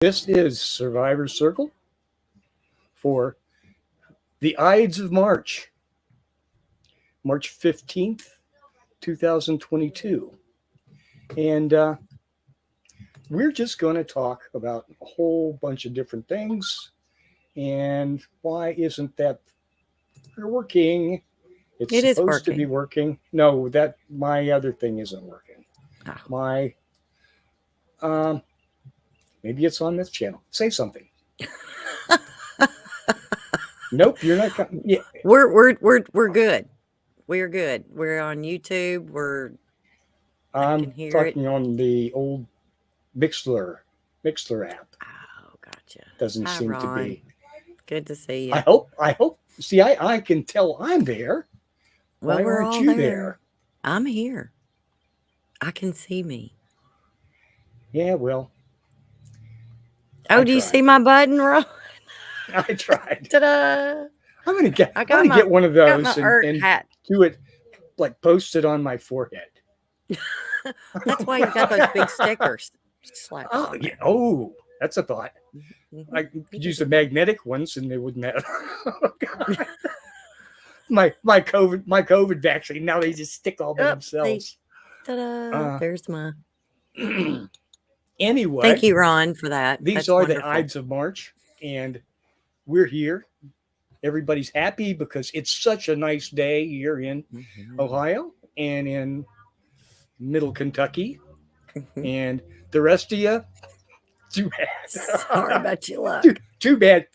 This is SurvivorsCircle for the Ides of March, March 15th, 2022. And we're just going to talk about a whole bunch of different things. And why isn't that working? It's supposed to be working. No, that my other thing isn't working. My maybe it's on this channel. Say something. Nope, you're not. Yeah. We're good. We're good. We're on YouTube. I'm talking on the old Mixler app. Oh, gotcha. Doesn't Hi, seem Ron. to be. Good to see you. I hope. See, I can tell I'm there. Well, Why we're aren't all you there. I'm here. I can see me. Yeah, well. Oh, do you see my button, Ron? I tried. Ta-da! I'm gonna get one of those and hat. do it, like post it on my forehead. That's why you got those big stickers. Oh, yeah. Oh, that's a thought. I could use the magnetic ones, and they wouldn't have. my COVID vaccine. Now they just stick all by themselves. Ta-da! There's my. Anyway, thank you, Ron, for that. These are wonderful. The Ides of March, and we're here. Everybody's happy because it's such a nice day here in Ohio and in Middle Kentucky, and the rest of you, too bad. Sorry about your luck. Too bad.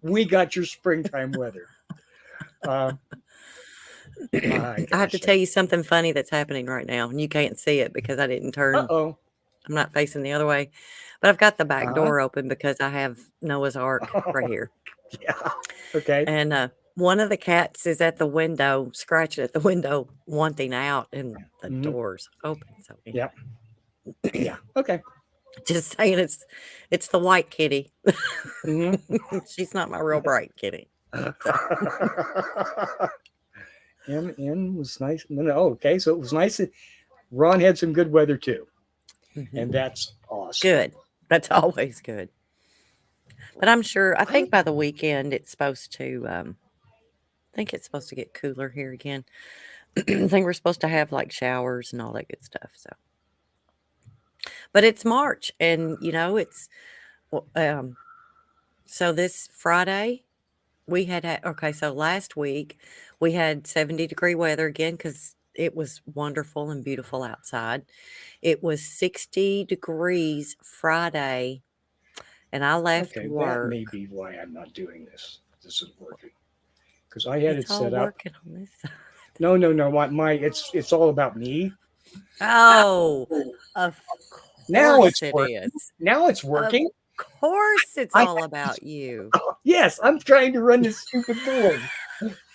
We got your springtime weather. I have to tell you something funny that's happening right now, and you can't see it because I didn't turn. Uh-oh. I'm not facing the other way, but I've got the back door open because I have Noah's Ark right here. Yeah. Okay. And one of the cats is at the window, scratching at the window, wanting out, and the door's open. So yeah. Yeah. Okay. Just saying, it's the white kitty. She's not my real bright kitty. And was nice. Oh, okay. So it was nice that Ron had some good weather too. And that's awesome. Good. That's always good. But I'm sure, I think by the weekend it's supposed to, I think it's supposed to get cooler here again. I think we're supposed to have like showers and all that good stuff. So, but it's March, and it's, so this Friday we had, okay, so last week we had 70-degree weather again because it was wonderful and beautiful outside. It was 60 degrees Friday, and I left work. That may be why I'm not doing this. This is working because I had it set up. On this side. No. It's all about me. Oh, of course now it's working. Now it's working. Of course, it's all about you. Yes, I'm trying to run this stupid board.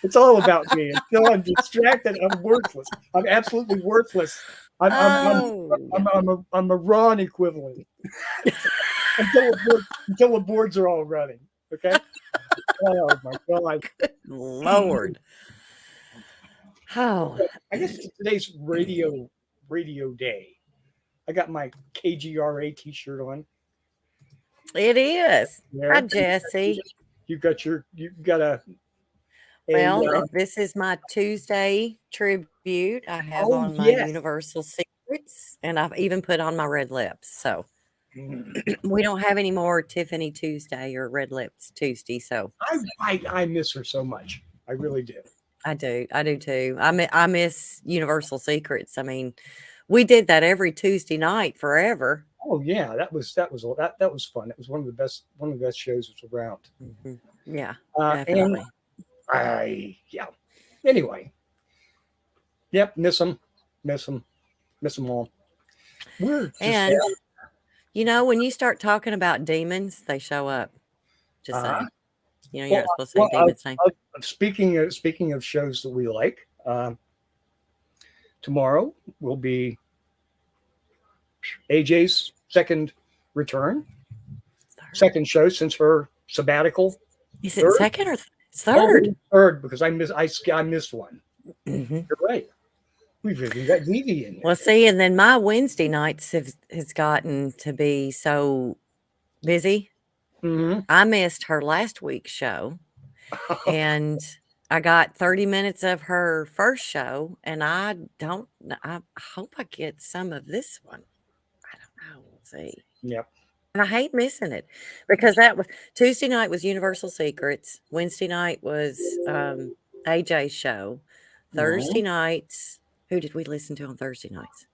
It's all about me. Until I'm distracted, I'm worthless. I'm absolutely worthless. I'm a Ron equivalent. until the boards are all running. Okay. Oh my God. Good Lord. Oh, I guess today's radio day. I got my KGRA T-shirt on. It is. There. Hi, Jesse. You got a. Well, this is my Tuesday tribute. I have on my Universal Secrets, and I've even put on my red lips. So we don't have any more Tiffany Tuesday or red lips Tuesday. So I miss her so much. I really do. I do too. I miss Universal Secrets. I mean, we did that every Tuesday night forever. Oh yeah, that was fun. It was one of the best shows that's around. Yeah, definitely. Anyway, yep, miss them all. And when you start talking about demons, they show up. Just saying. You're not supposed to say demons' name. Speaking of shows that we like, tomorrow will be AJ's second return, second show since her sabbatical. Is it second or third? Third, because I missed one. You're right. We've even got Vivi in there. Well, see, and then my Wednesday nights has gotten to be so Busy. Mm-hmm. I missed her last week's show, and I got 30 minutes of her first show, and I hope I get some of this one. I don't know. We'll see. Yep. And I hate missing it because that was Tuesday night was Universal Secrets. Wednesday night was AJ's show. Thursday Mhm. nights, who did we listen to on Thursday nights?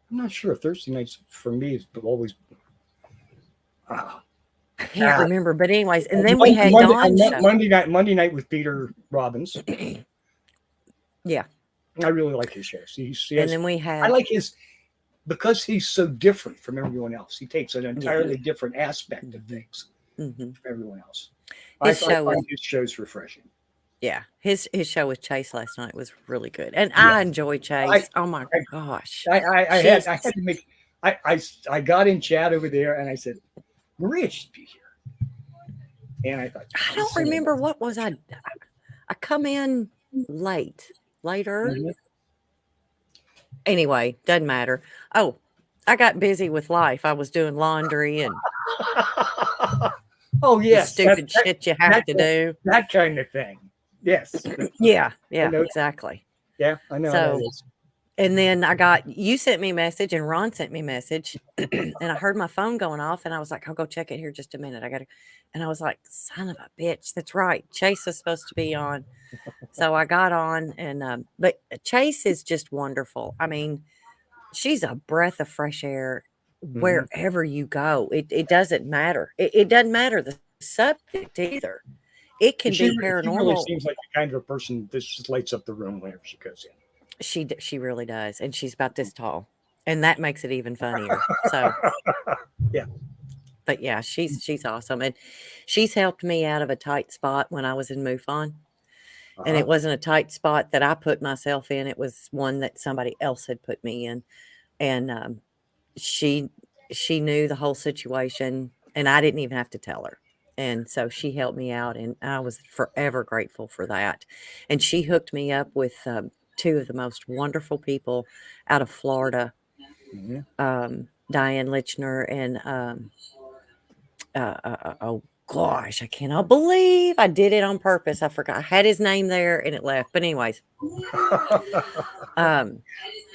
I'm not sure. Thursday nights for me is always. I can't Ah, remember, but anyways, and then we had Dawn's show. Monday night with Peter Robbins. Yeah, I really like his shows. He and has, then we I had like his because he's so different from everyone else. He takes an entirely different aspect of things from everyone else. I his show was find his shows refreshing. yeah, his show with Chase last night was really good, and Yeah. I enjoy Chase. Oh my gosh, I had to make. I got in chat over there and I said, Maria should be here. And I thought, I don't remember what was I come in later. Anyway, doesn't matter. Oh, I got busy with life. I was doing laundry and oh the yes, stupid shit you have to do. That kind of thing. Yes. Yeah, exactly. Yeah, I know how that is. And then you sent me a message and Ron sent me a message and I heard my phone going off and I was like, I'll go check it here just a minute. And I was like, son of a bitch. That's right. Chase is supposed to be on. So I got on and, but Chase is just wonderful. I mean, she's a breath of fresh air wherever you go. It doesn't matter. It doesn't matter the subject either. It can be paranormal. She really seems like the kind of a person that just lights up the room whenever she goes in. She really does, and she's about this tall, and that makes it even funnier. So, yeah, but yeah, she's awesome, and she's helped me out of a tight spot when I was in MUFON, and it wasn't a tight spot that I put myself in; it was one that somebody else had put me in, and she knew the whole situation, and I didn't even have to tell her. And so she helped me out, and I was forever grateful for that. And she hooked me up with two of the most wonderful people out of Florida, Diane Lichner and oh gosh, I cannot believe I did it on purpose. I forgot I had his name there and it left. But anyways,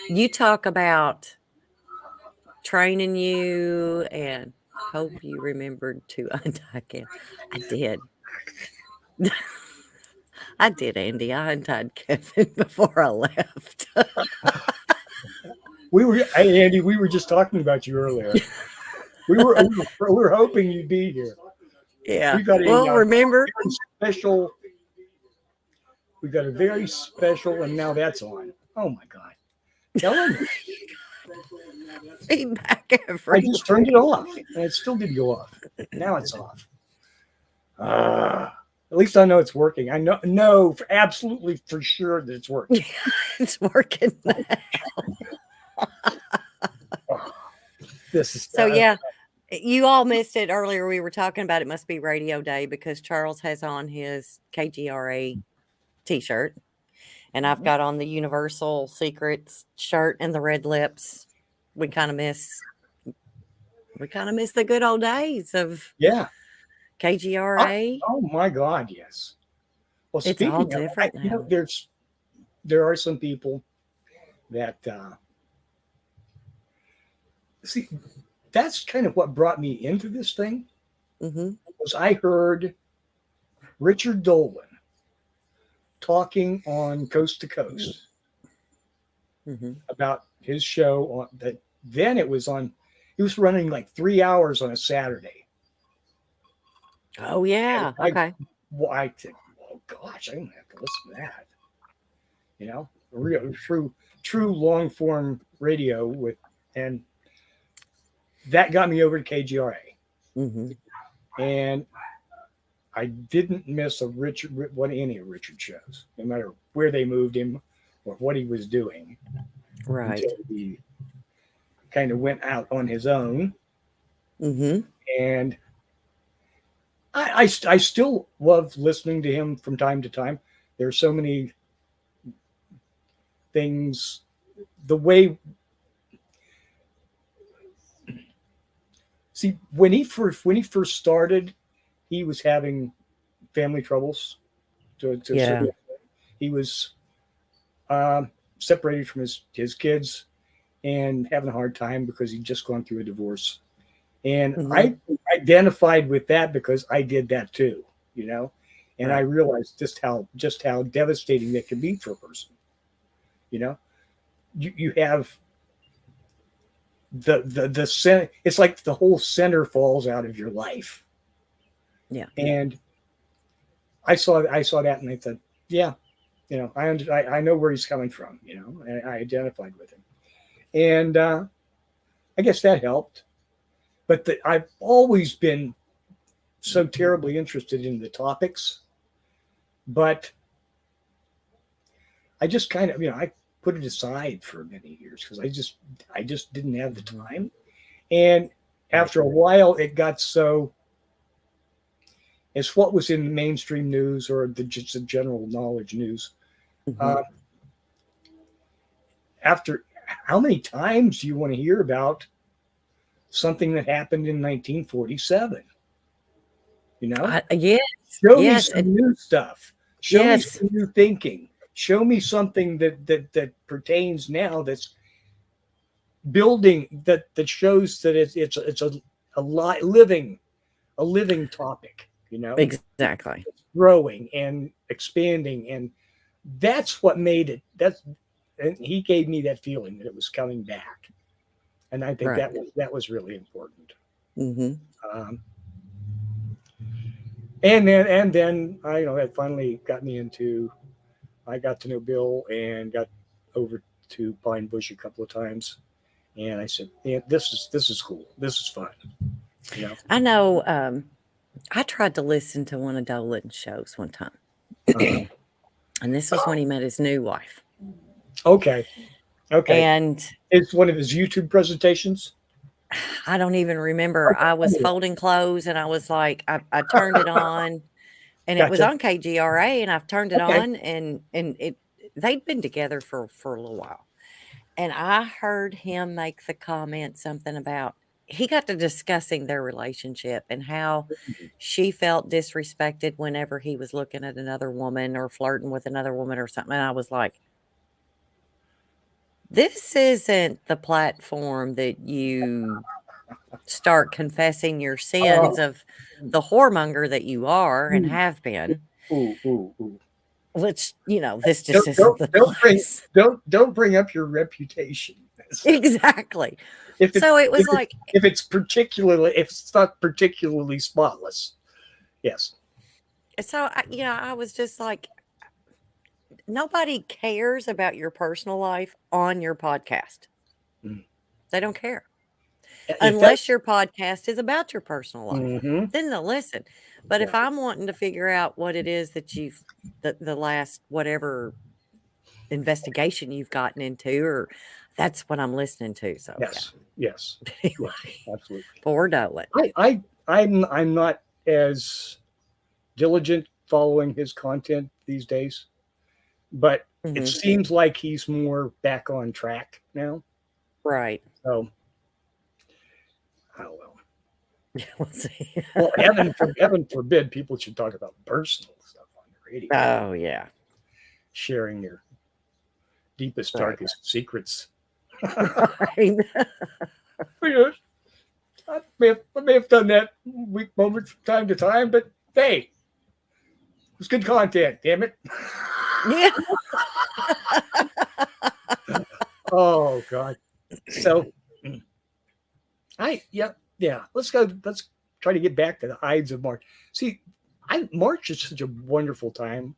you talk about training you and hope you remembered to untie Kevin. I did. I did, Andy. I untied Kevin before I left. Andy, we were just talking about you earlier. we were hoping you'd be here. Yeah. We got remember special. We got a very special, and now that's on. Oh my God! Telling me. Feedback everywhere. I just turned it off, and it still didn't go off. Now it's off. At least I know it's working. I know absolutely for sure that it's working. It's working now. This is so yeah. You all missed it earlier. We were talking about it must be Radio Day because Charles has on his KGRA t-shirt, and I've got on the Universal Secrets shirt and the red lips. We kind of miss the good old days of KGRA. Oh my God, yes. Well, it's all different now. There are some people that see. That's kind of what brought me into this thing. Was I heard Richard Dolan talking on Coast to Coast about his show on that. Then it was on. He was running like 3 hours on a Saturday. Oh yeah. Okay. I think, oh gosh, I don't have to listen to that. You know, real true long form radio and that got me over to KGRA. And I didn't miss any of Richard's shows, no matter where they moved him or what he was doing. Right. Until he kind of went out on his own. And I still love listening to him from time to time. There's so many things, the way See, when he first started, he was having family troubles. To a Yeah. certain extent. He was separated from his kids and having a hard time because he'd just gone through a divorce. And Mhm. I identified with that because I did that too, you know. And I Right. realized just how devastating that can be for a person. You know, you have the center. It's like the whole center falls out of your life. Yeah. And I saw that and I thought, yeah, you know, I know where he's coming from, you know, and I identified with him. And I guess that helped. But I've always been so terribly interested in the topics, but I just kind of, you know, I put it aside for many years because I just didn't have the time. And Right. after a while, it got so it's what was in the mainstream news or just the general knowledge news. Mhm. Uh, After how many times do you want to hear about something that happened in 1947? You know, Yes. show me Yes. some new stuff. Show me Yes. some new thinking. Show me something that pertains now that's building that shows that it's a living topic. You know, Exactly. growing and expanding, and that's what made it. And he gave me that feeling that it was coming back, and I think Right. that was really important. Mhm. Um, and then I that finally got me into. I got to know Bill and got over to Pine Bush a couple of times, and I said, "Yeah, this is cool. This is fun." You know. I know, I tried to listen to one of Dolan's shows one time, Uh, and this was when he met his new wife, okay. Okay. and It's one of his YouTube presentations. I don't even remember. I was Okay. folding clothes, and I was like I turned it on, and it was Gotcha. on KGRA, and I've turned it Okay. on, and it they'd been together for a little while. And I heard him make the comment something about he got to discussing their relationship and how she felt disrespected whenever he was looking at another woman or flirting with another woman or something. And I was like, this isn't the platform that you start confessing your sins Oh, of the whoremonger that you are and ooh, have been. ooh. Let's, this just isn't the Don't bring place. don't bring up your reputation. Exactly. If So it's it was like, if it's not particularly spotless. Yes. so I was just like, nobody cares about your personal life on your podcast. Mm. They don't care. If that Unless your podcast is about your personal life, Mhm. then they'll listen. But if Yeah. I'm wanting to figure out what it is that the last whatever investigation you've gotten into, or that's what I'm listening to. So yeah. Yes. Yes. Anyway, Yes. Absolutely. poor Dolan. I'm not as diligent following his content these days, but it Hmm. seems like he's more back on track now. Right. So I don't know. We'll see. Well, heaven forbid people should talk about personal stuff on the radio, Oh yeah. sharing their deepest, Right. darkest secrets. Right. Yes, I may have done that weak moment from time to time, but hey, it was good content, damn it. Yeah. Oh God. So yeah. Let's try to get back to the Ides of March. See, March is such a wonderful time.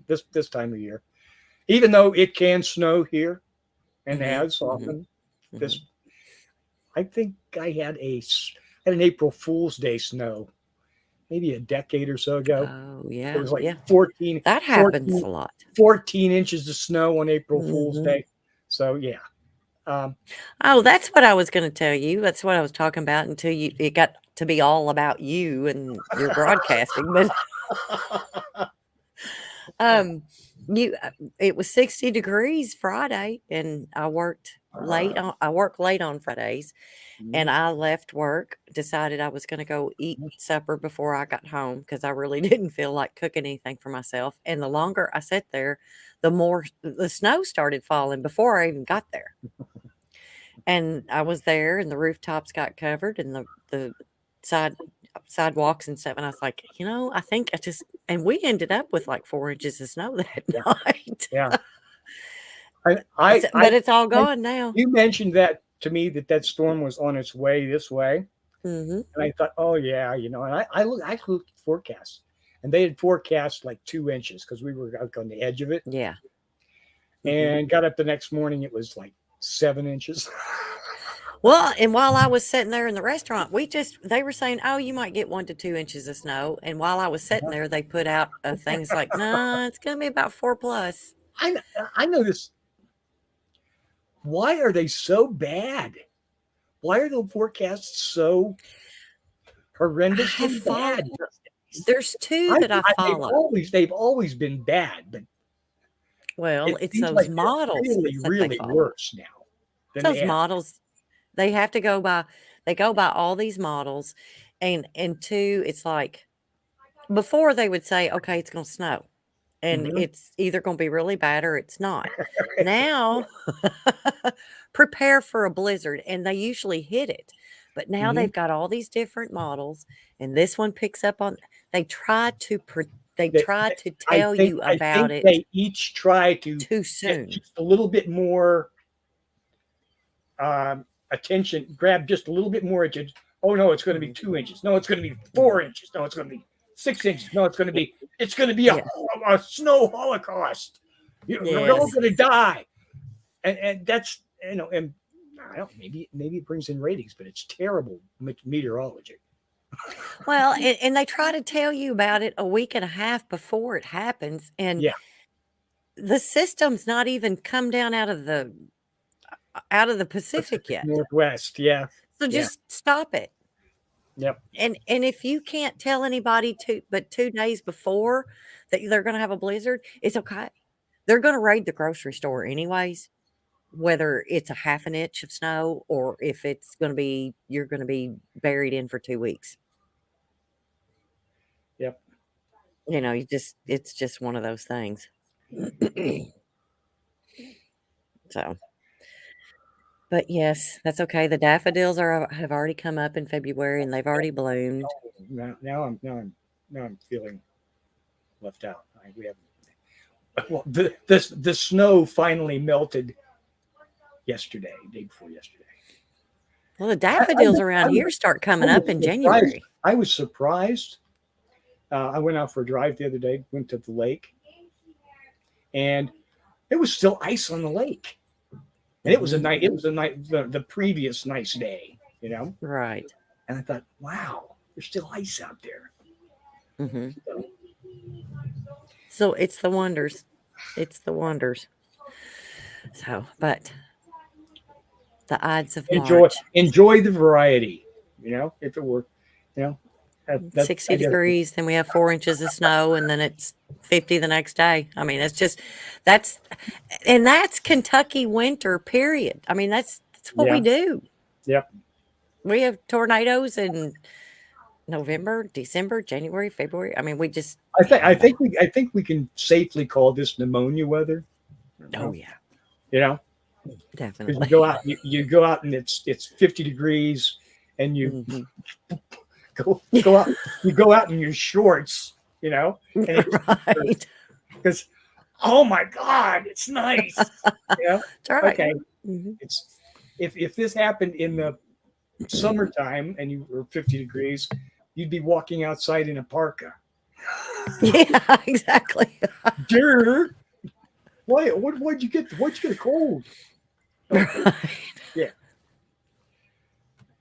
This time of year, even though it can snow here and Hmm. has Hmm. often. Hmm. This I think I had an April Fool's Day snow maybe a decade or so ago. Oh It yeah. was like Yeah. 14, That happens 14, a lot. 14 inches of snow on April Fool's Hmm. Day. So yeah. Um, Oh, that's what I was gonna tell you. That's what I was talking about until it got to be all about you and your broadcasting. But um you it was 60 degrees Friday, and I work late on Fridays, And I left work, decided I was going to go eat supper before I got home because I really didn't feel like cooking anything for myself. And the longer I sat there, the more the snow started falling before I even got there. And I was there, and the rooftops got covered, and the side sidewalks and stuff. And I was like, I think and we ended up with like 4 inches of snow that Yeah. night. Yeah. I, But it's all I, gone now. you mentioned that to me that storm was on its way this way. Hmm. And I thought, oh yeah, and I looked at the forecast, and they had forecast like 2 inches because we were out on the edge of it. Yeah. And got up the next morning, it was like 7 inches. Well, and while I was sitting there in the restaurant, they were saying, oh, you might get 1 to 2 inches of snow. And while I was sitting there, they put out things like, no, it's going to be about 4+. I know this. Why are they so bad? Why are the forecasts so horrendously bad? There's two that I follow. They've always been bad, but Well, it it's seems those like models they're really, that they really follow. worse now. It's those models. They have to go by. They go by all these models, and two, it's like before they would say, okay, it's going to snow, and it's either going to be really bad or it's not. Now, prepare for a blizzard, and they usually hit it. But now they've got all these different models, and this one picks up on. They try to tell you about it. They each try to too soon, just a little bit more attention. Grab just a little bit more attention. Oh no, it's going to be 2 inches. No, it's going to be 4 inches. No, it's going to be 6 inches. No, it's going to be a snow holocaust. We're all going to die, and that's and I don't maybe it brings in ratings, but it's terrible meteorology. Well, and they try to tell you about it a week and a half before it happens, and the system's not even come down out of the Pacific yet. Northwest, yeah. So just stop it. Yep. And if you can't tell anybody 2 days before that they're going to have a blizzard, it's okay. They're going to raid the grocery store anyways, whether it's a half an inch of snow or if it's going to be you're going to be buried in for 2 weeks. Yep. It's just one of those things. So, but yes, that's okay. The daffodils have already come up in February and they've already bloomed. Now I'm feeling left out. We have the snow finally melted yesterday, day before yesterday. Well, the daffodils around here start coming up in January. I was surprised. I went out for a drive the other day, went to the lake, and there was still ice on the lake. And it was the previous nice day, Right. And I thought, wow, there's still ice out there. So it's the wonders. It's the wonders. So, but the Ides of March. Enjoy the variety, if it were, 60 degrees, then we have 4 inches of snow, and then it's 50 the next day. I mean, that's Kentucky winter, period. I mean, that's what we do. Yep. We have tornadoes in November, December, January, February. I mean, we just. I think we can safely call this pneumonia weather. Oh yeah. Definitely. You go out and it's 50 degrees, and you. Go out. You go out in your shorts, and right. Because, oh my God, it's nice. That's right. Okay. It's if this happened in the summertime and you were 50 degrees, you'd be walking outside in a parka. Yeah, exactly. Dear, why'd you get a cold? Okay. Right. Yeah.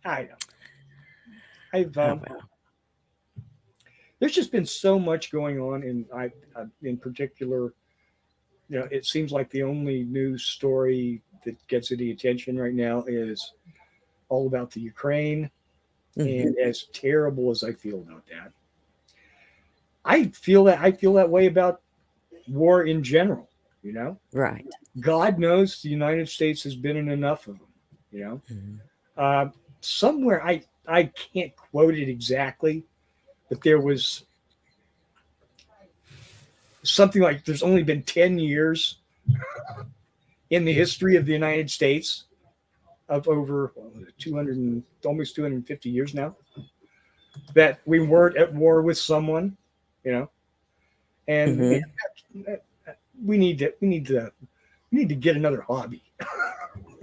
I know. There's just been so much going on, in particular, it seems like the only news story that gets any attention right now is all about the Ukraine, and as terrible as I feel about that, I feel that way about war in general. Right. God knows the United States has been in enough of them. somewhere, I can't quote it exactly, but there was something like there's only been 10 years in the history of the United States of over 200 and almost 250 years now that we weren't at war with someone, you know, and we need to get another hobby.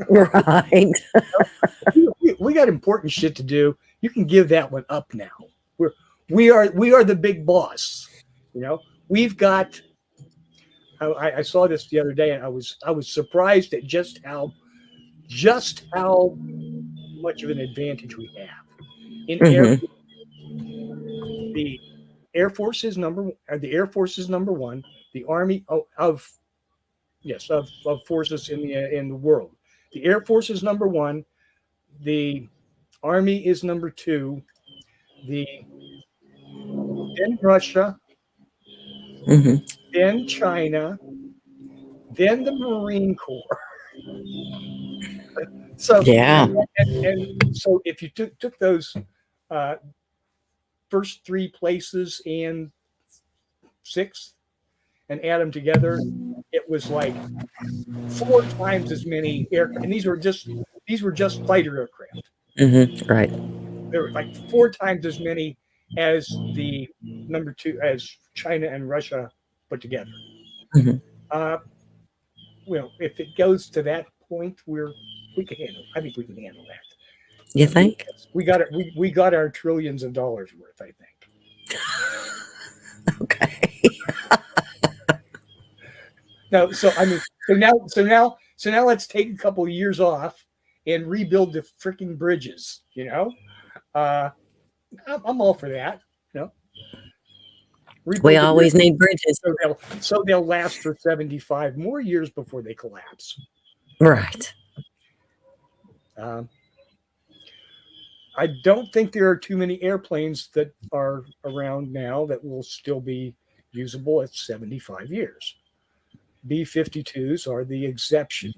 Right. We got important shit to do. You can give that one up now. We are the big boss. You know, we've got. I saw this the other day, and I was surprised at just how much of an advantage we have in the Air Force is number one. The Army of forces in the world. The Air Force is number one. The Army is number two. Then Russia, then China, then the Marine Corps. So Yeah. and so if you took those first three places and sixth and add them together, it was like 4 times as many aircraft. And these were just fighter aircraft. Right. There were like 4 times as many as the number two, as China and Russia put together. Well, if it goes to that point, we can handle. I think we can handle that. You think? We got it. We got our trillions of dollars worth, I think. Okay. No, so I mean, so now let's take a couple of years off and rebuild the freaking bridges. You know, I'm all for that. You know, We always need bridges. So they'll last for 75 more years before they collapse. Right. I don't think there are too many airplanes that are around now that will still be usable at 75 years. B-52s are the exception.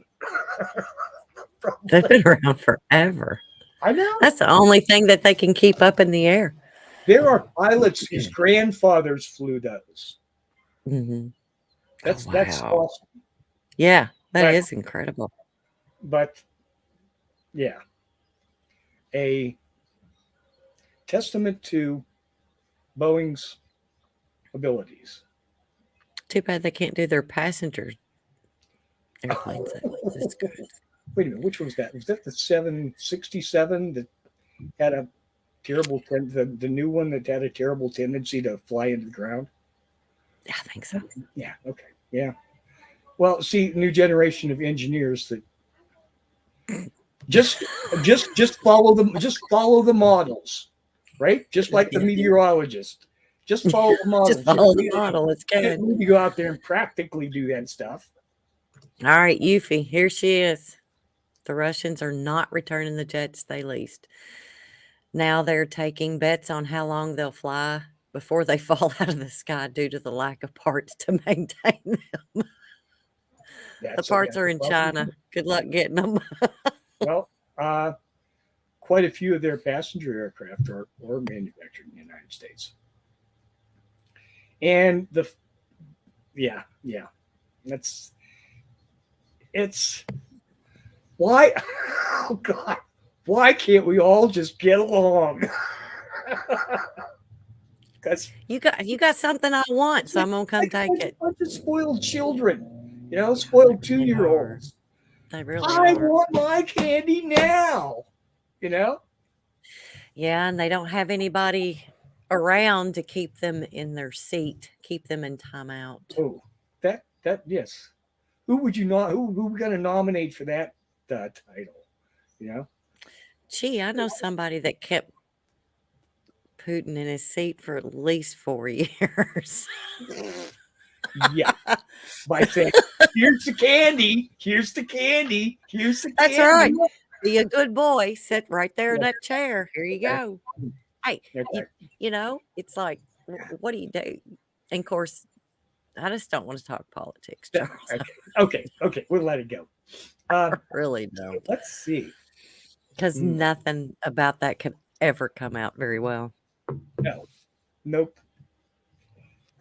They've been around forever. I know. That's the only thing that they can keep up in the air. There are pilots whose grandfathers flew those. That's awesome. Yeah, that is incredible. But yeah, a testament to Boeing's abilities. Too bad they can't do their passenger airplanes. That's good. Wait a minute, which one was that? Was that the 767 that had a terrible the new one that had a terrible tendency to fly into the ground? Yeah, I think so. Yeah. Okay. Yeah. Well, see, new generation of engineers that just follow the models, right? Just like the meteorologist. Just follow the model. Just follow the model. It's good. You need to go out there and practically do that stuff. All right, Yuffie, here she is. The Russians are not returning the jets they leased. Now they're taking bets on how long they'll fly before they fall out of the sky due to the lack of parts to maintain them. The parts are in China. Good luck getting them. Well, quite a few of their passenger aircraft are manufactured in the United States. And it's why, oh God, why can't we all just get along? Because you got something I want, so I'm gonna come take it. A bunch of spoiled children, spoiled 2-year-olds. They really I are. want my candy now, Yeah, and they don't have anybody around to keep them in their seat, keep them in timeout. Oh, that yes. Who would you not? Who we gonna nominate for that title? Gee, I know somebody that kept Putin in his seat for at least 4 years. Yeah, by saying, "Here's the candy. Here's the candy. Here's the candy." That's right. Be a good boy. Sit right there in that chair. Here you go. Hey, it's like, what do you do? And of course, I just don't want to talk politics, Charles. Okay, we'll let it go. I really don't. Let's see. because Mm, nothing about that could ever come out very well. no, nope.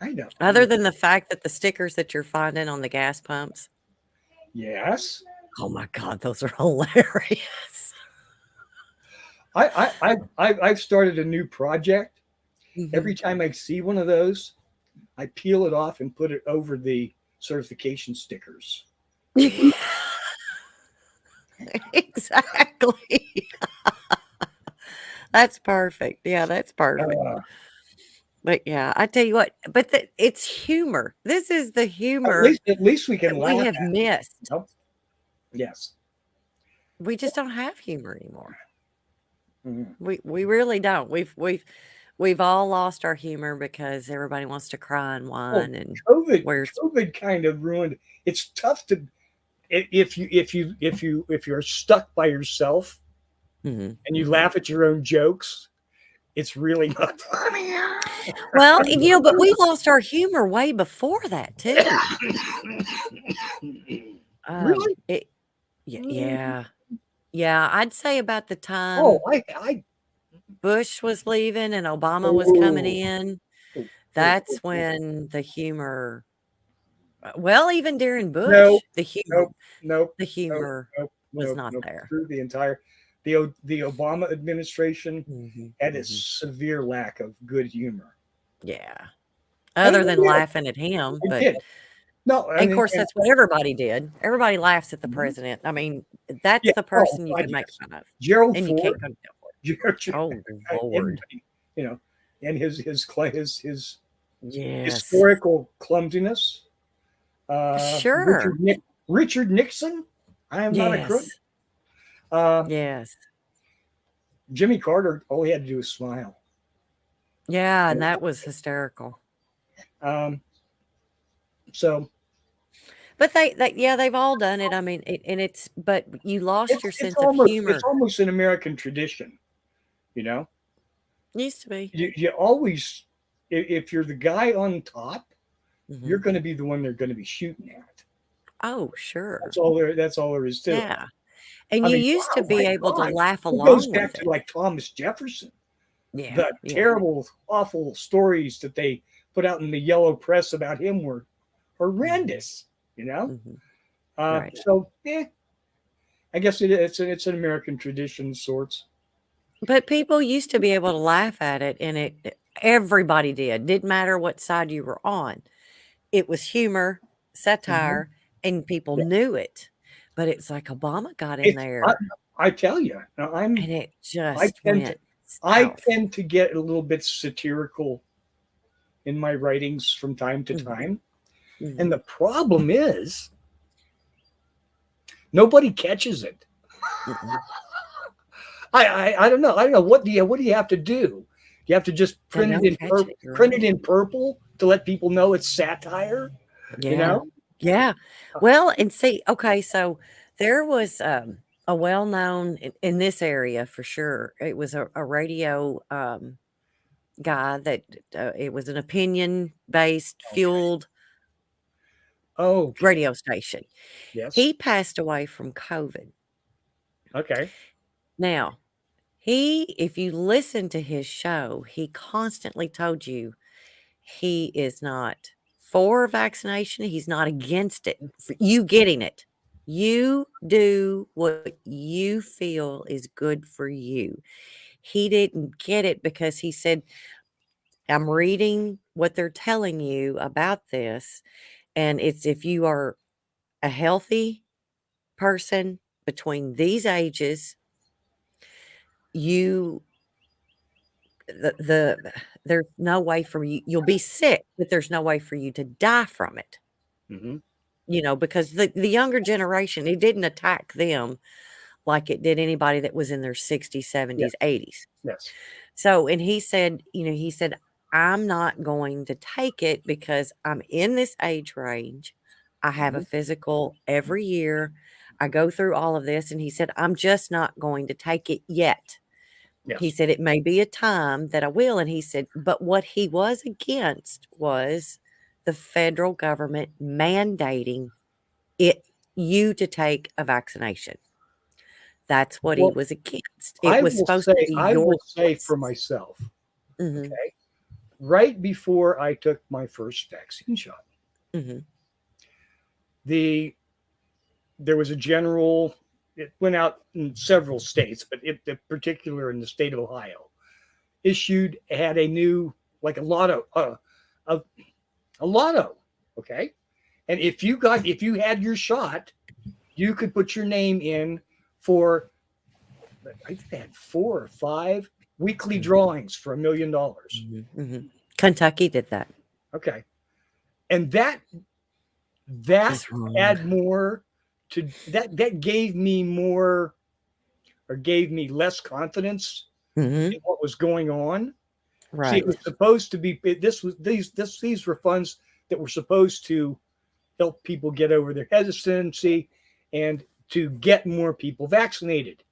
I know. Other than the fact that the stickers that you're finding on the gas pumps, Yes. oh my God, those are hilarious. I've started a new project. Mhm. Every time I see one of those, I peel it off and put it over the certification stickers. Exactly. That's perfect. Yeah, that's perfect. Uh, But yeah, I tell you what, but it's humor. This is the at humor least we can that we laugh have at it. missed. You know? Yes. We just don't have humor anymore. Mhm. We really don't. We've all lost our humor because everybody wants to cry and Well, whine and COVID where's COVID kind of ruined. It's tough to if you're stuck by yourself Mhm, and you mhm. laugh at your own jokes, it's really not funny. Well, and, but we lost our humor way before that too. Really? It yeah. Yeah, I'd say about the Oh, time I Bush was leaving and Obama was coming oh, in, oh, oh, that's oh. when the humor well, even during No, Bush, nope, nope, the nope, humor nope, was nope, not nope. there. Through the entire the Obama administration Mhm, had a mhm. severe lack of good humor. Yeah. And Other they than did. laughing at him, They but did. No, I and of mean, course, that's what everybody did. Everybody laughs at the mhm. president. I mean, that's Yeah. the Oh person you God, can make yes. fun of, Gerald and you Ford, can't go to jail for it. George, Oh, Lord. everybody, you know, and his Yes. historical clumsiness. Uh, Sure. Richard Nick, Richard Nixon. I am not a crook. Yes. Uh, Yes. Jimmy Carter. All he had to do was smile. Yeah, and that was hysterical. Um, so But yeah, they've all done it. I mean, and it's but you lost your it's sense of almost humor. an American tradition. You know, Used to be. you always if you're the guy on top, you're Mhm. going to be the one they're going to be shooting at. Oh, sure. That's all there is to it. Yeah. And I you mean, used to wow, be my able to God. laugh It goes along back with to it. like Thomas Jefferson, Yeah. the Yeah. terrible, awful stories that they put out in the yellow press about him were Mhm. horrendous, you know? Mhm. Right. So, I guess it's an American tradition of sorts. But people used to be able to laugh at it, and everybody did. Didn't matter what side you were on. It was humor, Mhm. satire, and people Yeah. knew it. But it's like Obama got in It's, there, I tell you, now and it I just tend to, went south. get a little bit satirical in my writings from time to Mhm. time. And Mhm. the problem is nobody catches it. Mm-mm. I don't know. I don't know. What do you have to do? You have to just They don't catch it, you're print it right. in purple to let people know it's satire, you Yeah. know? Yeah. Well, and see, okay, so there was, a well-known in this area for sure. It was a radio, guy that, it was an opinion-based, Okay. fueled Okay. radio station. Yes. He passed away from COVID. Okay. Now, if you listen to his show, he constantly told you he is not for vaccination. He's not against it. For you getting it. You do what you feel is good for you. He didn't get it because he said, I'm reading what they're telling you about this. And it's if you are a healthy person between these ages, you there's no way for you you'll be sick, but there's no way for you to die from it. Hmm. Because the younger generation, it didn't attack them like it did anybody that was in their 60s, Yeah. 70s, 80s. Yes. So, and he said, I'm not going to take it because I'm in this age range. I have a Hmm. physical every year. I go through all of this. And he said, I'm just not going to take it yet. He Yes. said, it may be a time that I will. And he said, but what he was against was the federal government mandating it you to take a vaccination. That's what he Well, was against. It was supposed to be I your will say choice. for myself, Mhm, okay, right before I took my first vaccine shot, mhm, there was a general, it went out in several states, but in particular in the state of Ohio, had a new, like a, a lotto, okay? And if you had your shot, you could put your name in for, I think they had 4 or 5 weekly mhm, drawings for $1 million. mhm, mhm. Kentucky did that. Okay. And that It's wrong. had more that gave me more, or gave me less confidence Mhm, in what was going on. See, it was right. supposed to be, these were funds that were supposed to help people get over their hesitancy and to get more people vaccinated.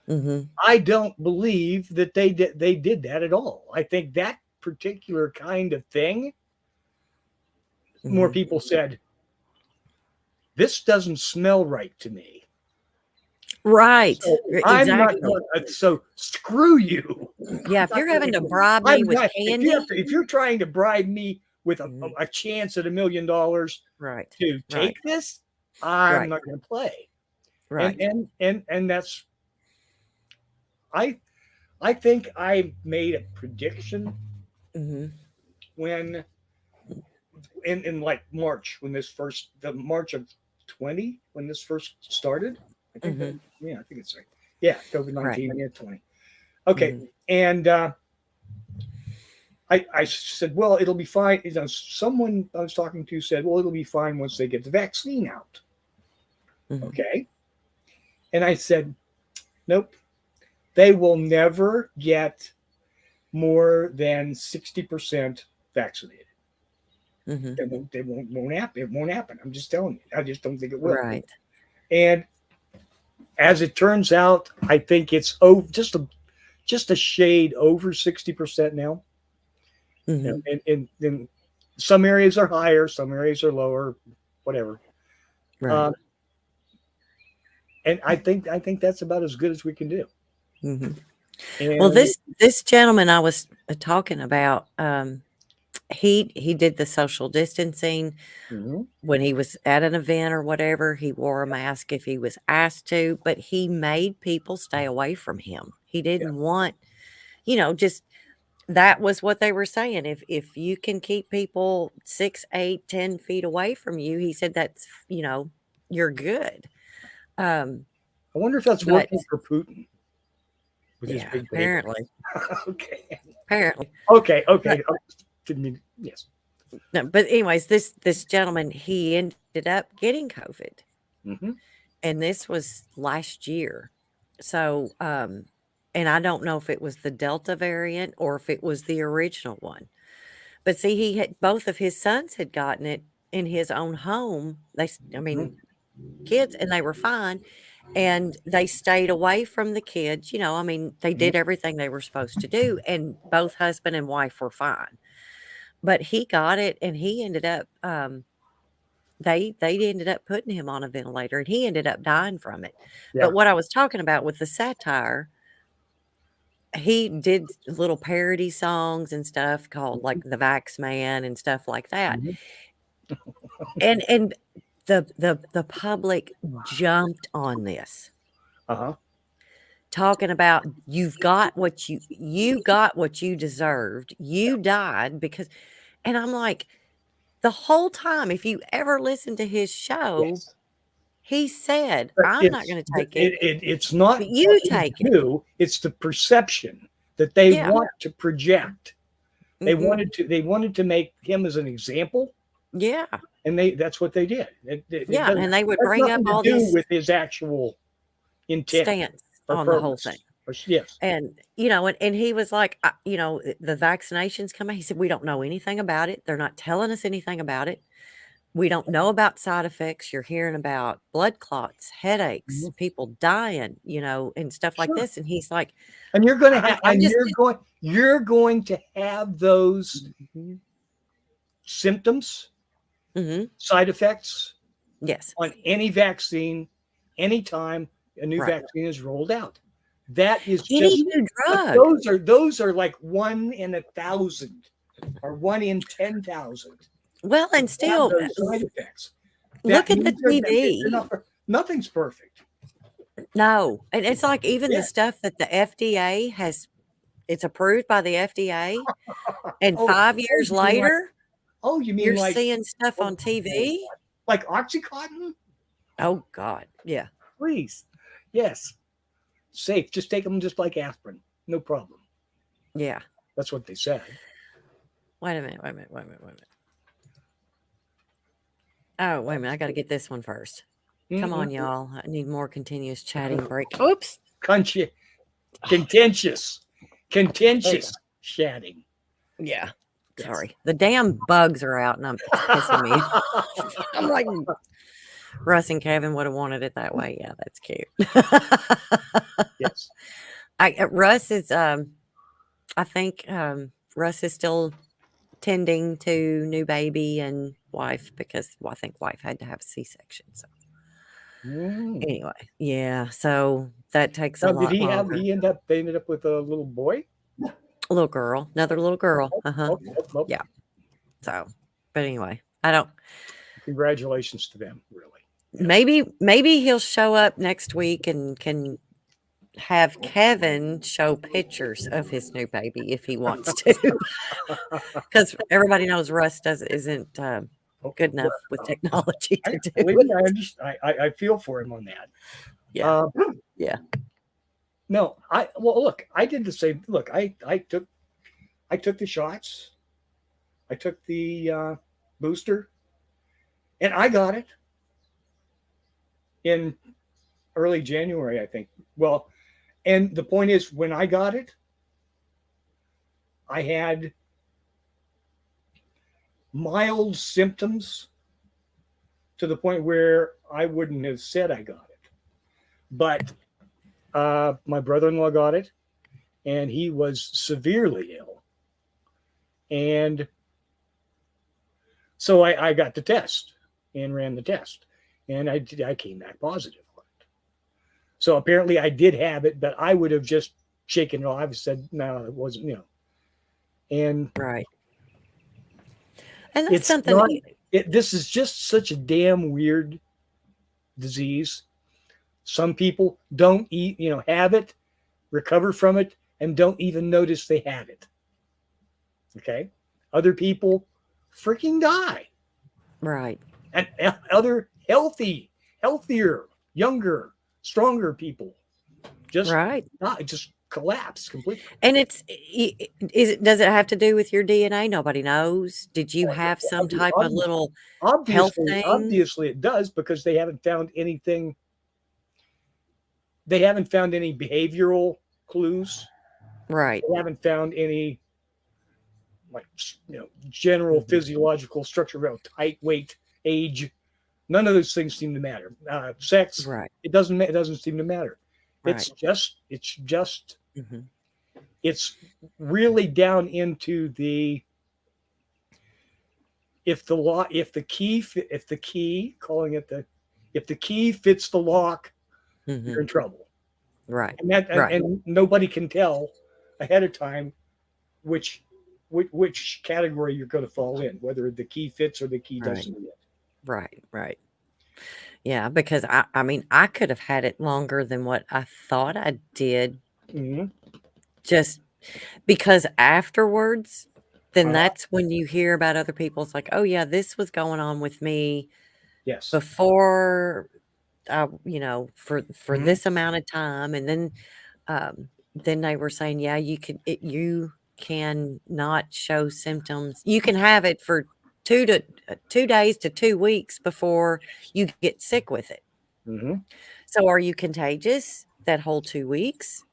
Mhm, I don't believe that they did that at all. I think that particular kind of thing, more mhm. people said, this doesn't smell right to me. Right. So I'm not Exactly. going. So screw you. Yeah, I'm if not you're going having to to. bribe me I'm with not. candy. If you're trying to bribe me with Mhm, a chance at $1 million right, to right, take this, I'm right, not going to play. right. And that's, I I think I made a prediction Mhm, when, in like March, when the March of 20, when this first started. I think that, mhm, yeah, I think it's right. Yeah, COVID right. 19, yeah, 20. Okay, Mhm, and I said, well, it'll be fine. You know, someone I was talking to said, well, it'll be fine once they get the vaccine out. mhm, Okay, and I said, nope, they will never get more than 60% vaccinated. mhm. Won't happen. It won't happen. I'm just telling you. I just don't think it will. Right. And as it turns out, I think it's over, just a shade over 60% now. You know, Mhm, and some areas are higher, some areas are lower, whatever. right. Um, and I think that's about as good as we can do. Mhm. Well, And this gentleman I was talking about, he did the social distancing mhm, when he was at an event or whatever. He wore a mask if he was asked to, but he made people stay away from him. He yeah, didn't want, just that was what they were saying. If you can keep people 6, 8, 10 feet away from you, he said that's you're good. Um, I wonder if that's but working for Putin with his yeah, big baby. apparently, Okay, apparently. okay. But Didn't mean, yes. no, but anyways, this gentleman, he ended up getting COVID, Hmm. and this was last year. So, and I don't know if it was the Delta variant or if it was the original one. But see, he had both of his sons had gotten it in his own home. I mean, kids, and they were fine. And they stayed away from the kids. I mean, they did everything they were supposed to do, and both husband and wife were fine. But he got it, and he ended up, they ended up putting him on a ventilator, and he ended up dying from it. Yeah. But what I was talking about with the satire, he did little parody songs and stuff called like The Vax Man and stuff like that. Mhm. And the public jumped on this, Uh-huh. talking about you got what you deserved. You died because, and I'm like, the whole time, if you ever listen to his show, Yes. he said, But I'm not gonna take it, it's not but what you we take it. do, it's the perception that they Yeah. want to project. Mhm. They wanted to make him as an example, Yeah. and that's what they did. It Yeah, doesn't and they would has bring up nothing to all do this with his actual intent stance or on the whole thing. purpose. Yes. And, and he was like, the vaccinations coming. He said, we don't know anything about it. They're not telling us anything about it. We don't know about side effects. You're hearing about blood clots, headaches, Mhm. people dying, and stuff like Sure. this. And he's like, And you're going to I'm, have, I'm and just, you're going to have those Mhm. symptoms, Mhm. side effects Yes. on any vaccine, anytime. a new Right. vaccine is rolled out. That is Any just new but drug. those are like 1 in 1,000 or 1 in 10,000 Well, that and have still, those side effects. That look at the means they're TV. not, nothing's perfect. No, and it's like even the Yeah. stuff that the FDA has, it's approved by the FDA, and Oh, 5 oh, years you mean like later, you mean you're like seeing stuff oh, on TV. like Oxycontin? Oh God, yeah, Please. Yes. Safe. Just take them just like aspirin. No problem. yeah. That's what they said. Wait a minute, wait a minute, wait a minute, wait a minute. Oh, wait a minute, I got to get this one first. Come on, y'all. I need more continuous chatting break. Oops. Contentious. Contentious chatting. Yeah. Yes. Sorry. The damn bugs are out and it's pissing me off. I'm like, Russ and Kevin would have wanted it that way. Yeah, that's cute. Yes. Russ is, I think Russ is still tending to new baby and wife because I think wife had to have a C-section. So anyway, yeah. So that takes a Now, lot longer. they ended up with a little boy? A little girl, another little girl. Oh. Yeah. So, but anyway, I don't. Congratulations to them, really. Yes. Maybe he'll show up next week and can have Kevin show pictures of his new baby if he wants to, because everybody knows Russ isn't good enough with technology to do it. I feel for him on that. Yeah. Yeah. No, look, I did the same. Look, I took the shots. I took the booster, and I got it in early January, I think. Well, and the point is, when I got it, I had mild symptoms to the point where I wouldn't have said I got it. But my brother-in-law got it, and he was severely ill. And so I got the test and ran the test, and I came back positive on it. So apparently I did have it, but I would have just shaken it off. I said, no, it wasn't, And right. And that's it's something. not, this is just such a damn weird disease. Some people don't have it, recover from it, and don't even notice they have it. Okay. Other people freaking die. Right. And other healthier, younger, stronger people just collapse completely. And does it have to do with your DNA? Nobody knows. Did you have some type of little health thing? Obviously it does, because they haven't found anything. They haven't found any behavioral clues. Right. They haven't found any general physiological structure about height, weight, age. None of those things seem to matter. Sex, right. It doesn't seem to matter. Right. It's really down into the if the key fits the lock, you're in trouble. Right. And nobody can tell ahead of time which category you're going to fall in, whether the key fits or the key doesn't fit. Right. Yeah, because I could have had it longer than what I thought I did. Just because afterwards, then that's when you hear about other people. It's like, oh yeah, this was going on with me. Yes. Before, for this amount of time, and then they were saying, yeah, you can not show symptoms. You can have it for 2 days to 2 weeks before you get sick with it. So are you contagious that whole 2 weeks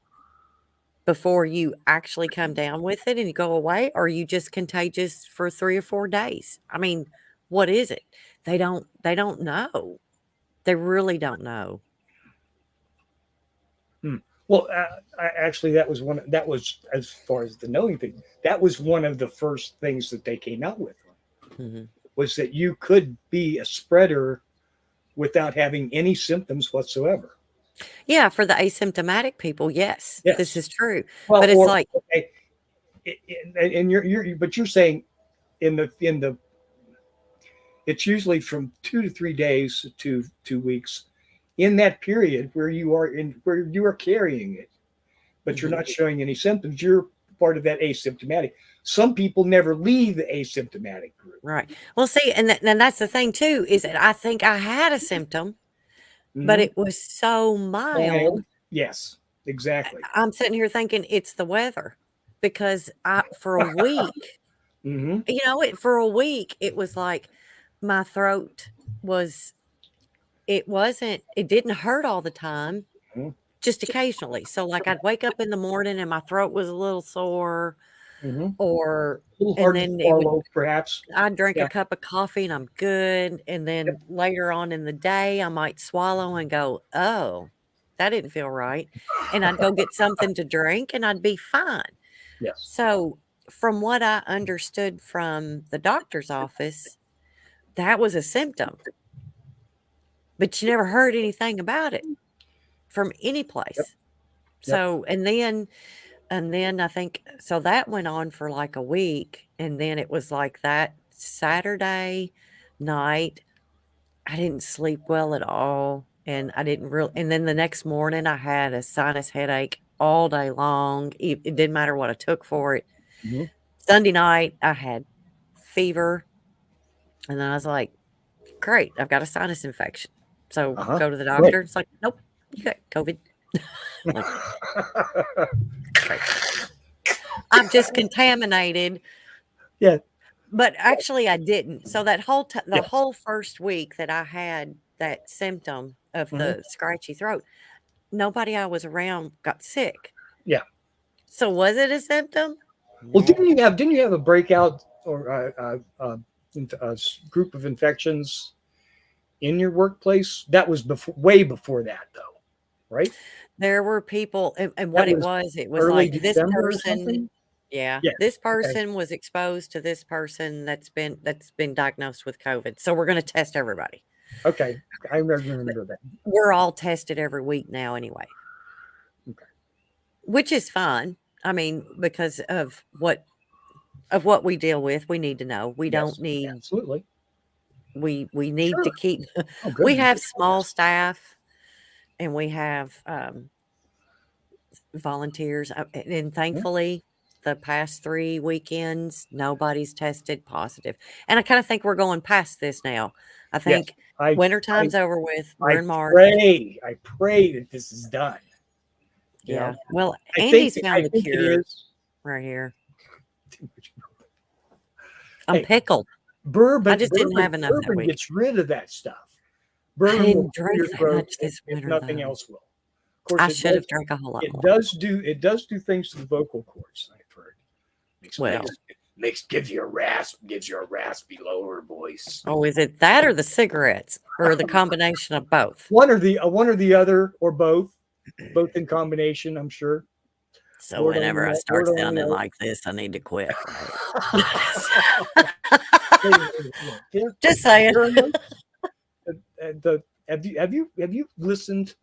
before you actually come down with it and you go away? Or are you just contagious for 3 or 4 days? I mean, what is it? They don't know. They really don't know. Well, actually, that was as far as the knowing thing. That was one of the first things that they came out with, was that you could be a spreader without having any symptoms whatsoever. Yeah, for the asymptomatic people, yes, this Yes. is true. Well, But it's or like, okay, and but you're saying in the it's usually from 2 to 3 days to 2 weeks. In that period where you are carrying it, but you're mhm, not showing any symptoms, you're part of that asymptomatic. Some people never leave the asymptomatic group. right. Well, see, and that's the thing too, is that I think I had a symptom, but Hmm. it was so mild. Mild, yes, exactly. I'm sitting here thinking it's the weather because I for a week, Hmm. for a week, it was like my throat was it didn't hurt all the time, Hmm. just occasionally. So, like, I'd wake up in the morning and my throat was a little sore, Hmm. or A little and hard to then swallow, perhaps. I'd drink a Yeah. cup of coffee and I'm good, and Yep. then later on in the day, I might swallow and go, "Oh, that didn't feel right," and I'd go get something to drink and I'd be fine. Yes. So, from what I understood from the doctor's office, that was a symptom, but you never heard anything about it from any Yep. place. Yep. So, and then I think so that went on for like a week, and then it was like that Saturday night, I didn't sleep well at all, and I didn't really and then the next morning, I had a sinus headache all day long. It didn't matter what I took for it. Hmm. Sunday night, I had fever, and then I was like, "Great, I've got a sinus infection." So, Uh-huh. go to the Right. doctor, it's like, "Nope, you got COVID." Like, "Great. I'm just contaminated." Yeah. But actually, I didn't. So that the Yes. whole first week that I had that symptom of Hmm. the scratchy throat, nobody I was around got sick. Yeah. So was it a symptom? Well, No. didn't you have a breakout or group of infections in your workplace? That was way before that, though, right? There were people, and That what was it was early like this December or person, something. yeah, Yeah. this Okay. person was exposed to this person that's been diagnosed with COVID. So we're going to test everybody. Okay. I But remember that. we're all tested every week now anyway, Okay. which is fine. I mean, because of what we deal with, we need to know. We don't Yes. need Absolutely. we need to Sure. keep Oh, we good. have small staff, and we have volunteers, and Yeah. thankfully the past 3 weekends nobody's tested positive. And I kind of think we're going past this now. I Yes. think I winter I time's over with. We're I in March. pray that this is done. You know, Yeah. Well, Andy's I found the think it cure is. right here. I'm Hey, pickled. I bourbon, just didn't have enough that bourbon week. gets rid of that stuff. I Bourbon will didn't clear drink your that throat much if, this if winter nothing though. else will. Of course, I should have drank a whole lot more. it does do things to the vocal cords. I've heard Well, gives you a raspy lower voice. oh, is it that or the cigarettes or the combination of both? One or the other or both in combination. I'm sure. So Lord only whenever I knows. start Lord only sounding knows. like this, I need to quit, right? Just saying. Karen, have you listened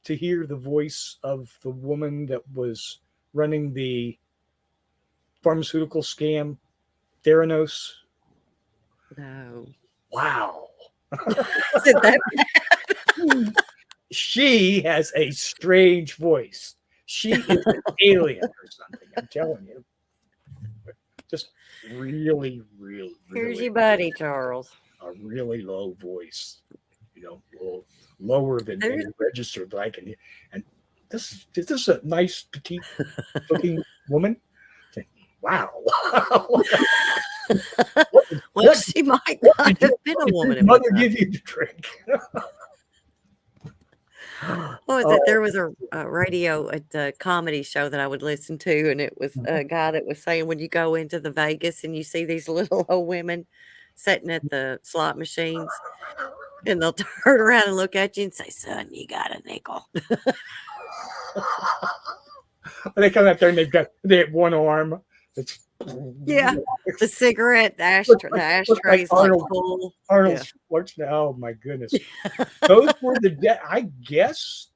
to hear the voice of the woman that was running the pharmaceutical scam, Theranos? No. Wow. Is it that She has a strange voice. She is an alien or something. I'm telling you. Just really, really, Here's really your buddy, Charles. a really low voice. A little lower than There's any register that I can hear. And this is a nice petite looking woman. Wow. well, she might not have been a What did woman your at one mother time. give you to drink? What was it? There was a radio at the comedy show that I would listen to, and it was a guy that was saying when you go into the Vegas and you see these little old women sitting at the slot machines, and they'll turn around and look at you and say, "Son, you got a nickel." They come out there and they have one arm. It's Yeah, the cigarette, the look like ashtray's like full. Arnold Yeah. Schwarzenegger. Oh my goodness. Those were I guess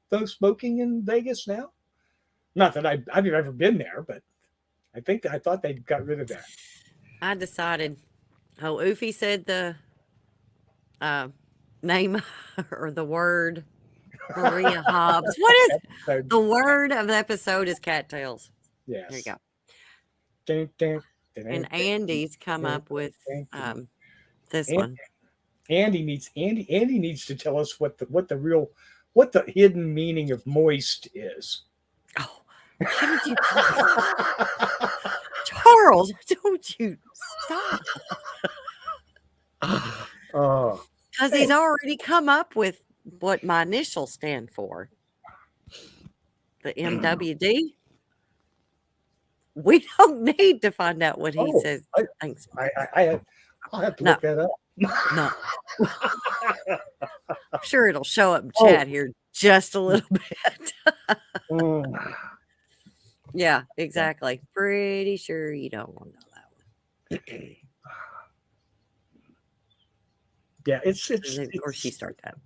them smoking in Vegas now? Not that I've ever been there, but I thought they got rid of that. I decided. Oh, Oofy said the name or the word Maria Hobbs. What is the word of the episode? Is cattails. Yes. There you go. Dun, dun, dun, And dun, Andy's come dun, up with dun, dun. this And- one. Andy needs to tell us what the hidden meaning of moist is. Oh, shouldn't you, Charles? Don't you stop? Oh, Because he's already come up with what my initials stand for. The MWD. We don't need to find out what he says. Thanks. I'll have to No. look that up. No. I'm sure it'll show up in chat here just a little bit. Mm. Yeah, exactly. Pretty sure you don't want to know that one. Yeah, it's Of course, you start that.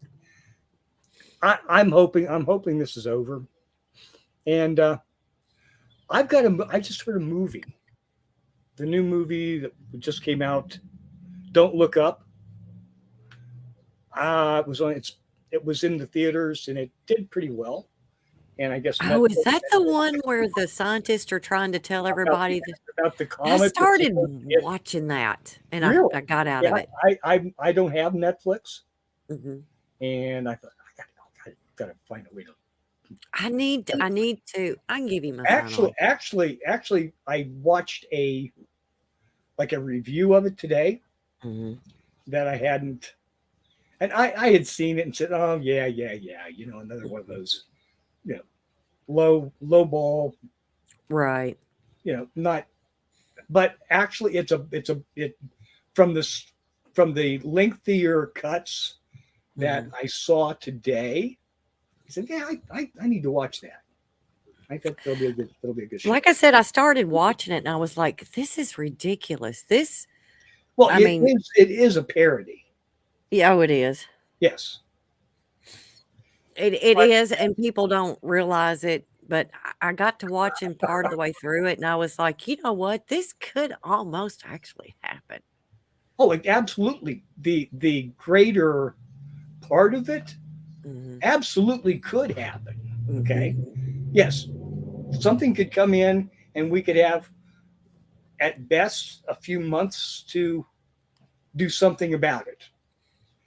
I'm hoping this is over, and I just heard a movie, the new movie that just came out, Don't Look Up. It was in the theaters and it did pretty well, and I guess Oh, is that the one where the scientists are trying to tell everybody that about the comet? I started watching that, and Really? I got out of it. I don't have Netflix, hmm and I thought I gotta find a way to. I need to. I can give you my Actually, I watched a review of it today that I hadn't, and I had seen it and said, oh yeah, another one of those, low ball, right? Not, but actually it's from the lengthier cuts that I saw today. I said, yeah, I need to watch that. I think it'll be a good show. Like I said, I started watching it and I was like, this is ridiculous. It is a parody. Yeah, it is. Yes. It is, and people don't realize it. But I got to watching part of the way through it, and I was like, you know what? This could almost actually happen. Oh, absolutely. The greater part of it absolutely could happen. Okay. Yes. Something could come in and we could have at best a few months to do something about it.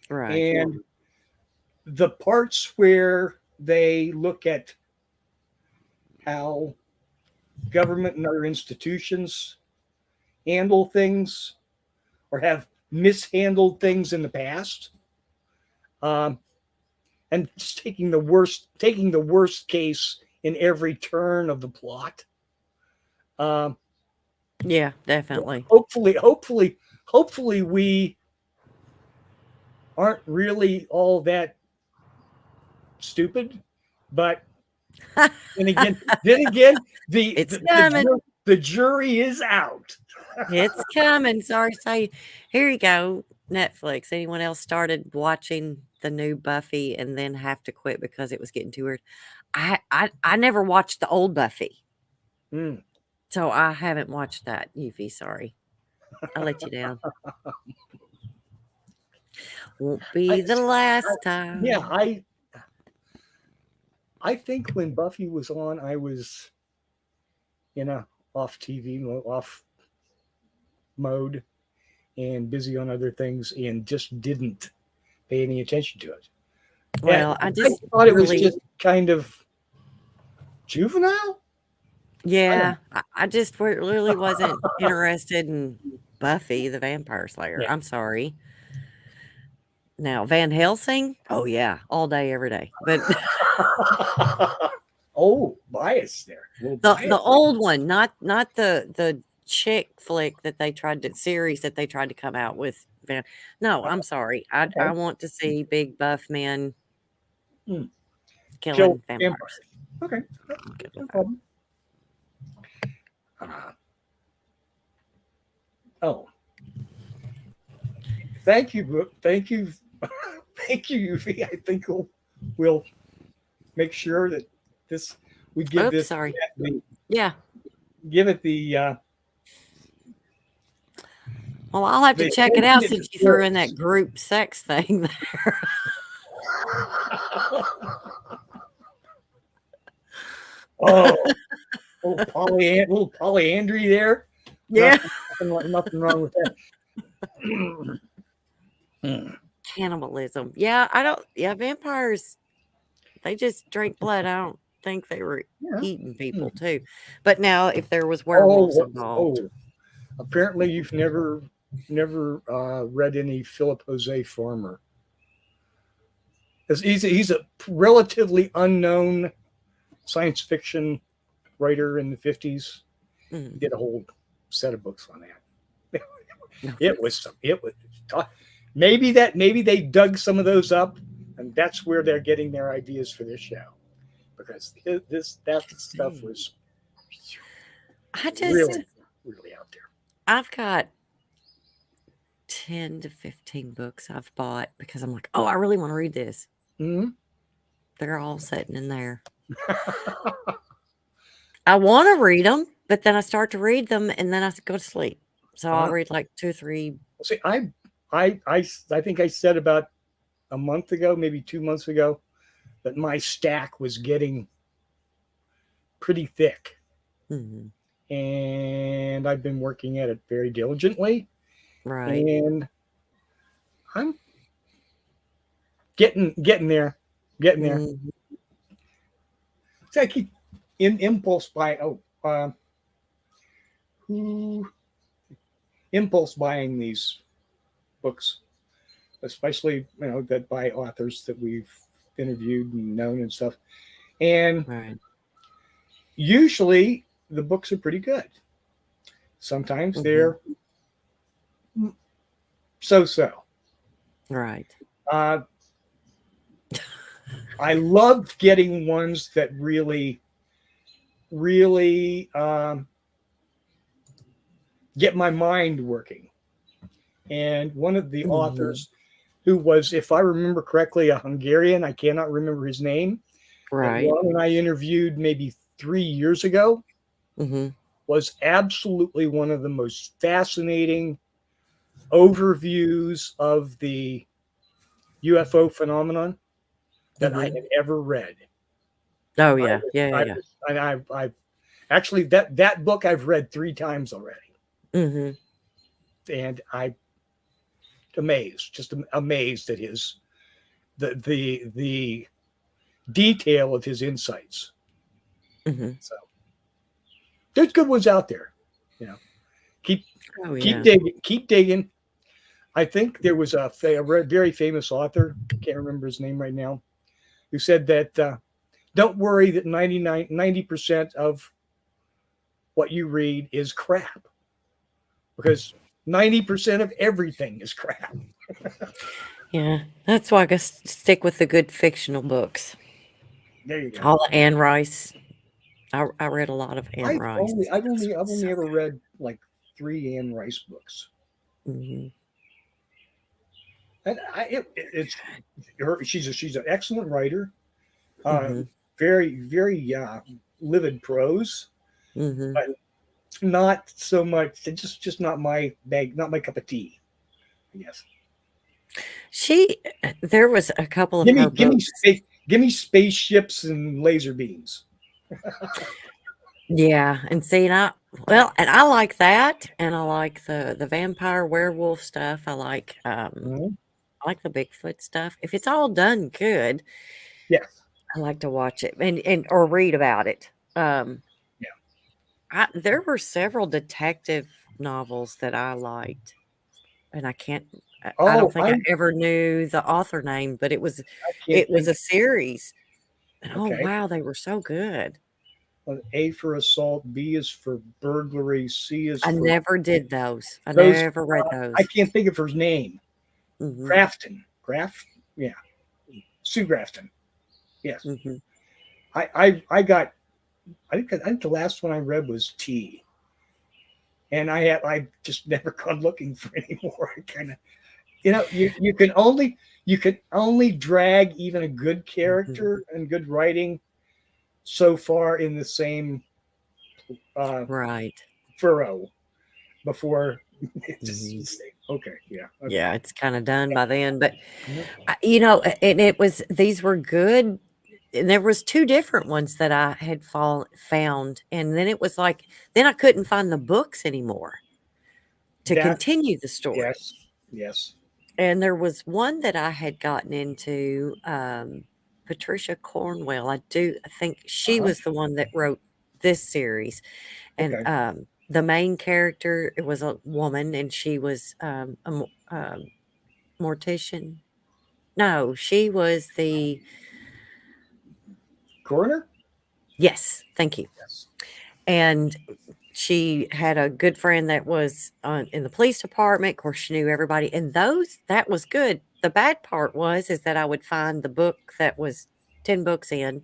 Right. And the parts where they look at how government and other institutions handle things or have mishandled things in the past, and just taking the worst case in every turn of the plot. Yeah, definitely. Hopefully we aren't really all that stupid, but then again, the jury is out. It's coming. Sorry to say. Here you go. Netflix. Anyone else started watching the new Buffy and then have to quit because it was getting too weird? I never watched the old Buffy. So I haven't watched that. Yuffie, sorry. I let you down. Won't be the last time. Yeah, I think when Buffy was on, I was in a off TV, off mode, and busy on other things, and just didn't pay any attention to it. Well, and I thought it was just kind of juvenile. Yeah, I just really wasn't interested in Buffy the Vampire Slayer. Yeah. I'm sorry. Now, Van Helsing? Oh, yeah. All day, every day. But oh, bias there. the old one, not the chick flick that they tried to series that they tried to come out with. No, I'm sorry. I want to see big buff men killing vampires. Okay. No problem. Thank you, Yuffie. I think we'll make sure that we give Oops, this sorry. the, Yeah. give it the Well, I'll have to the check it attention out it since you threw in deserves. that group sex thing there. Oh, little polyandry there. Yeah. Nothing wrong with that. Cannibalism. Yeah, I don't. Yeah, vampires. They just drink blood. I don't think they were Yeah. eating people too. But now, if there was werewolves involved, Apparently you've never read any Philip Jose Farmer. He's a relatively unknown science fiction writer in the 50s. He did a whole set of books on that. It was maybe they dug some of those up, and that's where they're getting their ideas for this show, because that stuff was really out there. I've got 10 to 15 books I've bought because I'm like, oh, I really want to read this. Mm-hmm. They're all sitting in there. I want to read them, but then I start to read them and then I go to sleep. So I'll read like 2 or 3. See, I think I said about a month ago, maybe 2 months ago, that my stack was getting pretty thick. Mm-hmm. And I've been working at it very diligently. Right. And I'm getting there. Mm-hmm. So I keep impulse buying. Impulse buying these books, especially that by authors that we've interviewed and known and stuff. And usually the books are pretty good. Sometimes they're so. Right. I love getting ones that really get my mind working. And one of the authors, who was, if I remember correctly, a Hungarian, I cannot remember his name. Right. Ron and I interviewed maybe 3 years ago, was absolutely one of the most fascinating overviews of the UFO phenomenon that I had ever read. Oh yeah, I've actually that book I've read 3 times already, and I'm just amazed at the detail of his insights. So there's good ones out there, Keep digging. I think there was a very famous author, can't remember his name right now, who said that don't worry that 90% of what you read is crap, because 90% of everything is crap. Yeah, that's why I guess stick with the good fictional books. There you go. All the Anne Rice. I read a lot of Anne Rice. I've only ever read like 3 Anne Rice books. And she's an excellent writer. Very, very livid prose, but not so much. It's just not my bag, not my cup of tea, I guess. There was a couple of her books. Give me spaceships and laser beams. Yeah, and see, and I like that, and I like the vampire werewolf stuff. I like I like the Bigfoot stuff. If it's all done good, yes, I like to watch it and or read about it. There were several detective novels that I liked, and I don't think I ever knew the author name, but it was a series. And oh wow, they were so good. A for assault, B is for burglary, C is. I never did those. I never read those. I can't think of her name. Grafton, Sue Grafton. Yes. I think the last one I read was T, and I just never gone looking for any more. you can only drag even a good character and good writing so far in the same Right. furrow before okay, yeah, okay. Yeah, it's kind of done by then. But Mhm. and these were good. And there was two different ones that I had found, and then it was like then I couldn't find the books anymore to That continue the story. yes. And there was one that I had gotten into, Patricia Cornwell. I think she Uh-huh. was the one that wrote this series. And Okay. the main character, it was a woman, and she was mortician. No, she was the Coroner? yes, thank you. Yes. And she had a good friend that was in the police department. Of course, she knew everybody, and that was good. The bad part is that I would find the book that was 10 books in,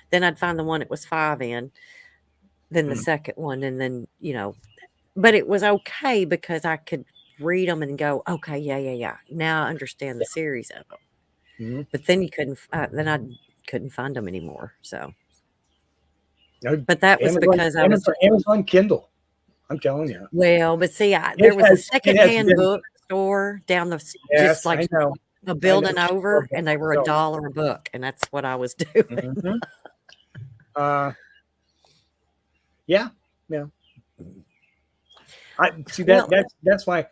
then I'd find the one that was 5 in, then the Mm. second one, and then but it was okay because I could read them and go, okay, yeah. Now I understand the series of them. Mhm. But then you couldn't. Then I couldn't find them anymore. So, No, but that was because I was Amazon Kindle. I'm telling you. well. But see, It there was a it has secondhand been bookstore down just yes, like I know. a I know. building over, and they were So, $1 a book, and that's what I was doing. mhm. Uh yeah. I see Well, that's why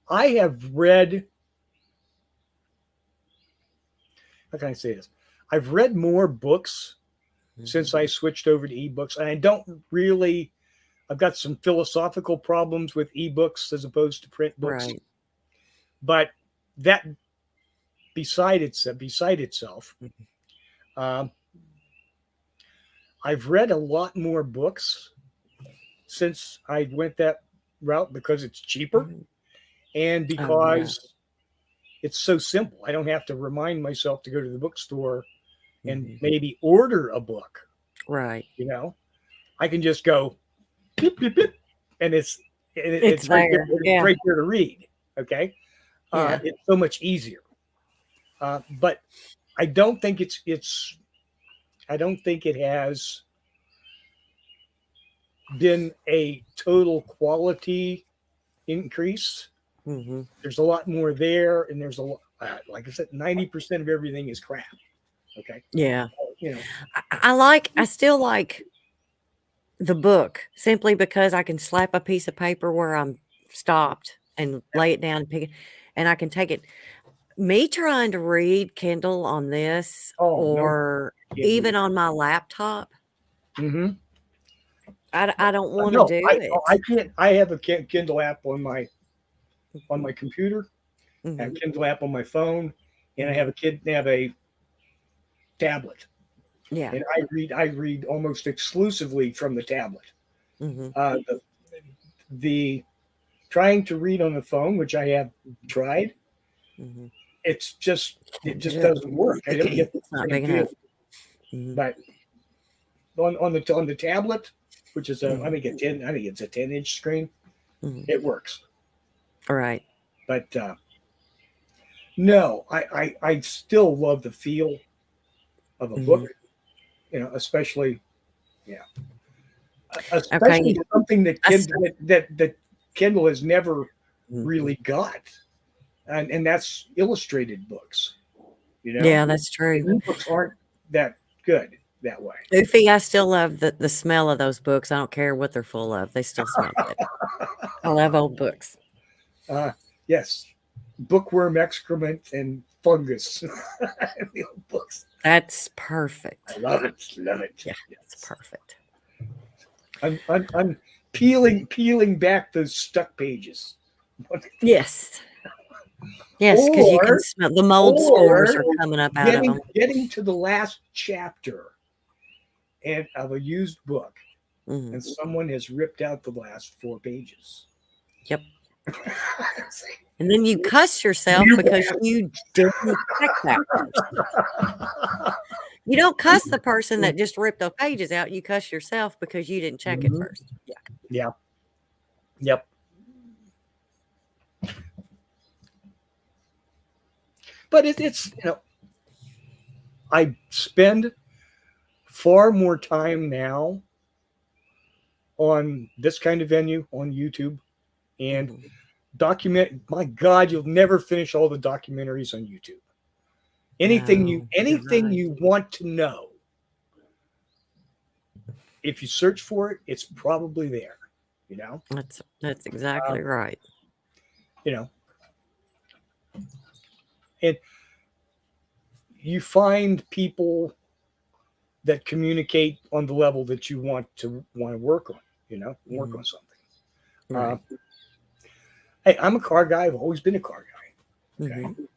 I have read, how can I say this? I've read more books since I switched over to ebooks, and I don't really. I've got some philosophical problems with ebooks as opposed to print books, right. but that beside itself, um, I've read a lot more books since I went that route because it's cheaper Mhm. and Oh yeah. because it's so simple. I don't have to remind myself to go to the bookstore and Mhm. maybe order a book. Right. I can just go beep, beep, beep, and It's it's right there. there. It's Yeah. right there to read. Okay, Yeah. it's so much easier. But I don't think I don't think it has been a total quality increase. Hmm. There's a lot more there, and there's a lot. Like I said, 90% of everything is crap. Okay, Yeah. you know. I still like the book simply because I can slap a piece of paper where I'm stopped and lay it down and pick it, and I can take it. Me trying to read Kindle on this Oh no, or can't do even that. on my laptop, Mm-hmm. I don't want to No, do I it. can't. I have a Kindle app on my computer. I have Hmm. a Kindle app on my phone, and Hmm. I have a tablet, Yeah. and I read almost exclusively from the tablet. Hmm. Uh, the trying to read on the phone, which I have tried, Hmm. it Can't do just it. doesn't work. I don't get the It's not same big feel. enough. Hmm. But on the tablet, which is Hmm. I think it's a 10-inch screen, Hmm. it works. All right. But no, I still love the feel of a book. Hmm. Especially yeah, Okay. especially something that I s- that Kindle has never Mhm. really got, and that's illustrated books. Yeah, that's true. Ebooks aren't that good that way. Goofy, I still love the smell of those books. I don't care what they're full of. They still smell good. I love old books. uh, yes, bookworm excrement and fungus in the old books. That's I perfect. love it. Love it. Yeah, it's Yes. perfect. I'm peeling back those stuck pages. Yes. Yes, because you can or smell the mold spores or are coming up out of them. getting to the last chapter and of a used book, Mhm. and someone has ripped out the last 4 pages. Yep. And then you cuss yourself You because you didn't check that first. You don't cuss the person that just ripped those pages out. You cuss yourself because you didn't check it Mhm. first. Yeah. Yeah. Yep. But it's I spend far more time now on this kind of venue on YouTube and Mhm. document. My God, you'll never finish all the documentaries on YouTube. Anything No, you're anything right. you want to know, if you search for it, it's probably there. You know, That's uh, exactly right. you know, and you find people that communicate on the level that you want to work on. Work Mhm. on something. Uh, Right. hey, I'm a car guy. I've always been a car guy. Okay, Mhm.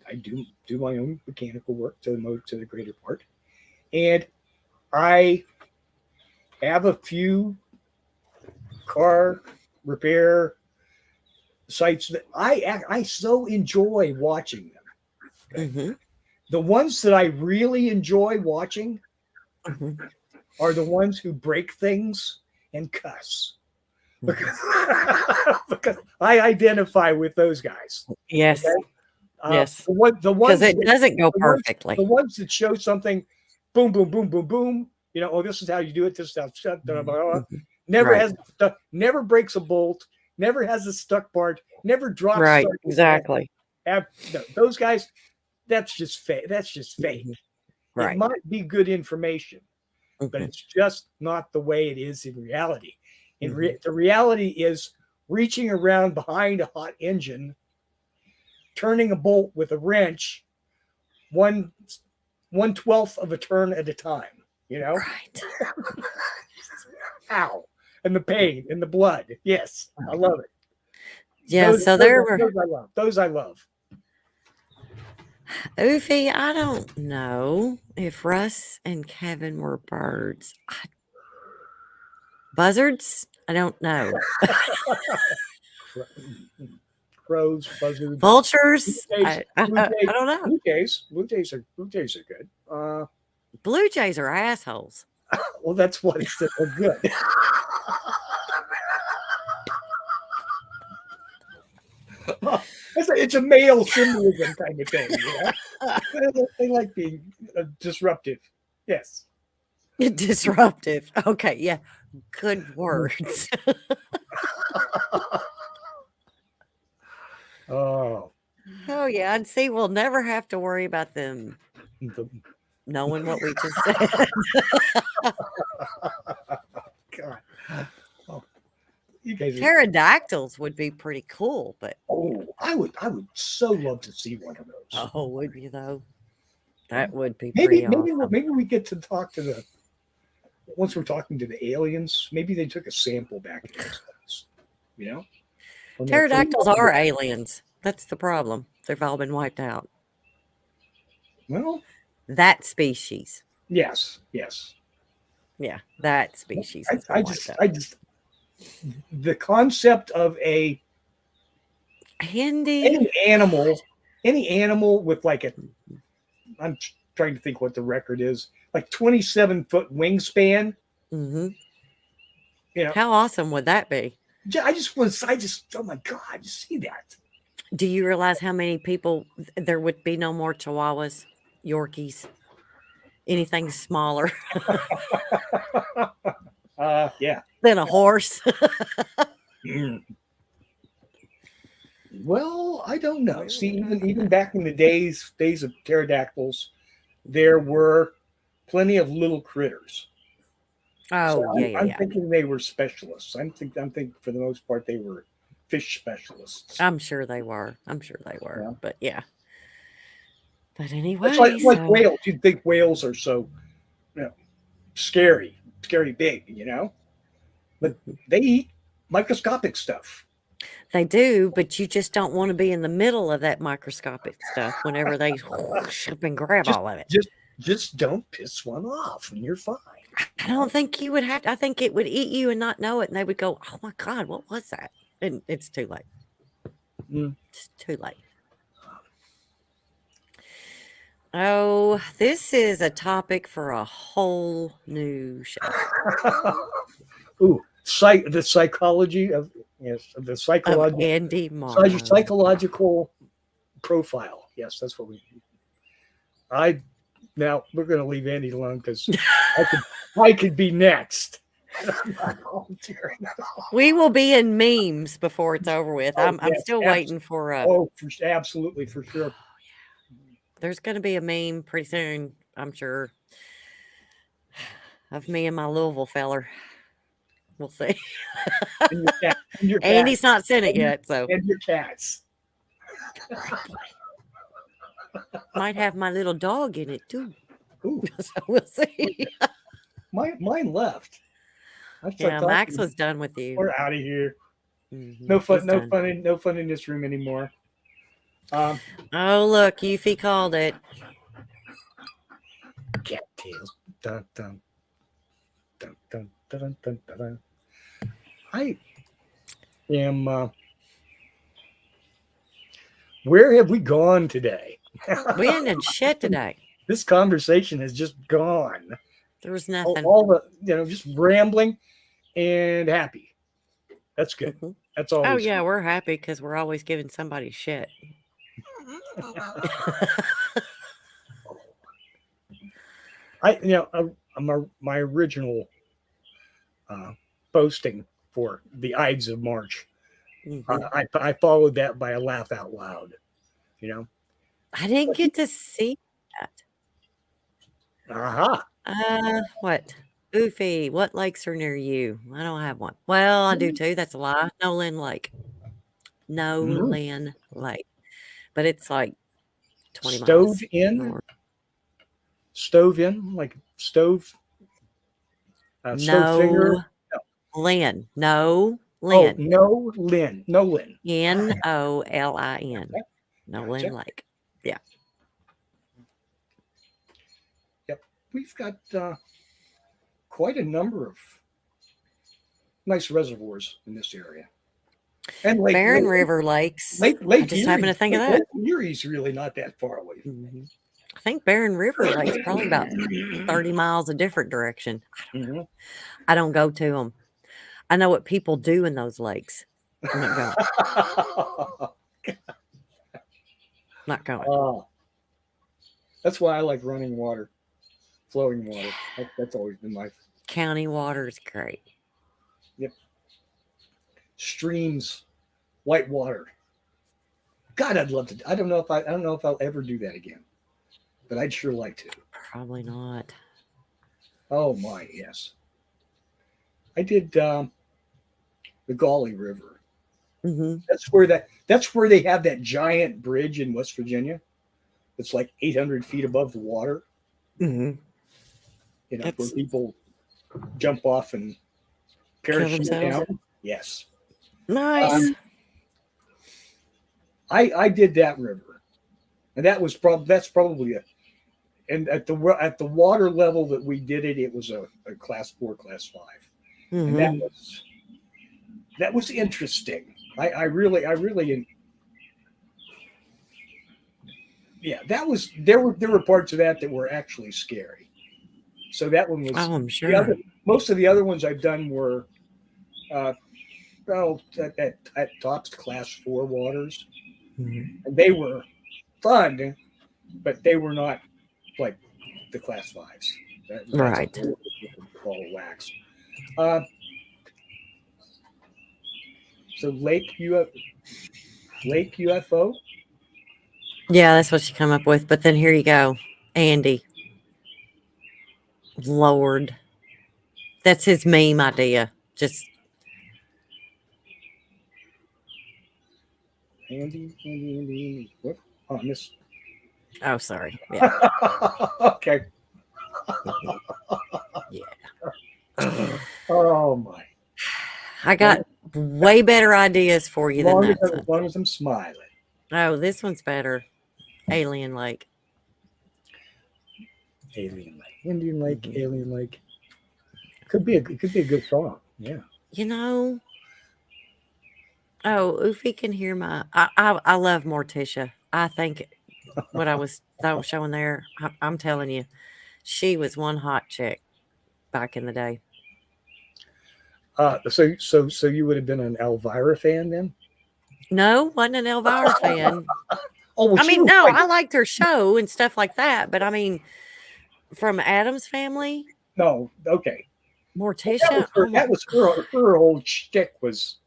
I do my own mechanical work to the greater part, and I have a few car repair sites that I so enjoy watching them. Okay, Mhm. the ones that I really enjoy watching Mhm. are the ones who break things and cuss Mhm. because because I identify with those guys. Yes. Okay, Yes. the Because ones it that doesn't go the perfectly. ones that show something, boom, boom, boom, boom, boom. Oh, this is how you do it. This is how it's done. Blah, blah, Mhm. blah. Mhm. Never Right. has stuck. Never breaks a bolt. Never has a stuck part. Never drops Right. stuff. Exactly. No, those guys. That's just fake. That's just fake. Mhm. It Right. might be good information, but Mhm. it's just not the way it is in reality. Mhm. The reality is reaching around behind a hot engine, turning a bolt with a wrench, one 1/12 of a turn at a time. Right. Ow, and the pain and the blood. Yes, I Right. love it. Yeah. So there were Those I love. Those I love. Oofy. I don't know if Russ and Kevin were birds. Buzzards? I don't know. Crows, buzzards, blue Vultures? jays, blue I jays, don't know. blue jays are good. Blue jays are assholes. Well, that's what it's that they're good. It's a male symbolism kind of thing. They like being disruptive. Yes. Disruptive. Okay, yeah. Good words. Oh, Oh yeah, and see, we'll never have to worry about them the, knowing what we just said. God. Oh, you guys are. Pterodactyls would be pretty cool, but Oh, I would so love to see one of those. oh, would you though? Yeah. That would be Maybe pretty maybe awesome. maybe we get to talk to the once we're talking to the aliens. Maybe they took a sample back to those guys. You know, when they're first. Pterodactyls are aliens. That's the problem. They've all been wiped out. Well, That species. yes, yes. Yeah, that species has been I wiped just out. I just the concept of Handy. any animal any animal with like a I'm trying to think what the record is, like 27-foot wingspan. Hmm. You know, How awesome would that be? oh my God, you see that? Do you realize how many people there would be no more chihuahuas, Yorkies, anything smaller Yeah. than a horse? Mm. Well, I don't know. See, even back in the days of pterodactyls, there were plenty of little critters. So Oh, yeah, yeah, I'm yeah. thinking they were specialists. I'm thinking for the most part they were fish specialists. I'm sure they were. I'm sure they were. Yeah. But yeah. But It's anyway, like so whales. You'd think whales are so scary, scary big, but mhm. they eat microscopic stuff. They do, but you just don't want to be in the middle of that microscopic stuff whenever they whoosh up and grab Just all of it. just don't piss one off, and you're fine. I don't think you would have to. I think it would eat you and not know it, and they would go, "Oh my God, what was that?" And it's too late. Mm. It's too late. Oh, this is a topic for a whole new show Ooh, the psychology of the of Andy Morrow. psychological profile. Yes, that's what we. Now we're going to leave Andy alone because I could be next. I'm not volunteering at all. We will be in memes before it's over with. Oh, I'm yes, still waiting for absolutely, for sure. There's going to be a meme pretty soon, I'm sure, of me and my Louisville feller. We'll see. And your cat, and your And cat, he's not sent it yet, so and your cats. might have my little dog in it too. Ooh, So we'll see. mine left. Yeah, Max was done with you. We're out of here. Mhm, No fun. he's No done. fun. No fun in this room anymore. Oh, look, Yuffie called it. Cattails. Dun, dun, dun, dun, dun, dun, dun, dun. I am. Where have we gone today? We ain't done shit today. This conversation has just gone. There was nothing. All the just rambling and happy. That's good. Mhm. That's all. Oh yeah, we're happy because we're always giving somebody shit. My original posting for the Ides of March. Mhm. I followed that by a laugh out loud. I didn't get to see that. Aha. What? Goofy, what lakes are near you? I don't have one. Well, I do too. That's a lie. Nolan Lake. Nolan Lake. But it's like 20 miles north. Stove in, like stove. Stove finger. Lynn. No, Oh, Lynn. no, Lynn. Nolin. Nolin. Nolan Gotcha. Lake. Yeah. Yep. We've got quite a number of nice reservoirs in this area. And Barren River Lakes. Lake I just Erie. happened to think of that. Lake Erie's really not that far away. Mm-hmm. I think Barren River Lake's probably about 30 miles a different direction. I don't go to them. I know what people do in those lakes. I'm not going. Not going. That's why I like running water, flowing water. That's always been my county water is great. Yep. Streams, white water. God, I'd love to. I don't know if I'll ever do that again, but I'd sure like to. Probably not. Oh my, yes. I did the Gauley River. Mm-hmm. That's where they have that giant bridge in West Virginia. It's like 800 feet above the water. Mm-hmm. Where people jump off and parachute down. Yes. Nice. I did that river, and that's probably and at the water level that we did it, it was a class 4, class 5, Mm-hmm. and that was interesting. I really yeah, there were parts of that were actually scary. So that one was. Oh, I'm sure. Most of the other ones I've done were, at tops class 4 waters, and they were fun, but they were not like the class 5s. Right. Ball of wax. So Lake UFO. Yeah, that's what you come up with. But then here you go, Andy. Lord, that's his meme idea. Just Andy. What? Oh, Miss. Oh, sorry. Yeah. Okay. Yeah. Oh my. I got way better ideas for you than that. As long as I'm smiling. Oh, this one's better. Alien Lake. Alien Lake. Indian Lake, mm-hmm. Alien Lake. It could be a good song. Yeah. Oh, Ufi can hear my. I love Morticia. I think what I was showing there. I'm telling you, she was one hot chick back in the day. So you would have been an Elvira fan then? No, wasn't an Elvira fan. Oh, well, I she mean, was no, like, I liked her show and stuff like that, but I mean, from Adam's Family, no, okay. Morticia. Oh my, That was her whole shtick was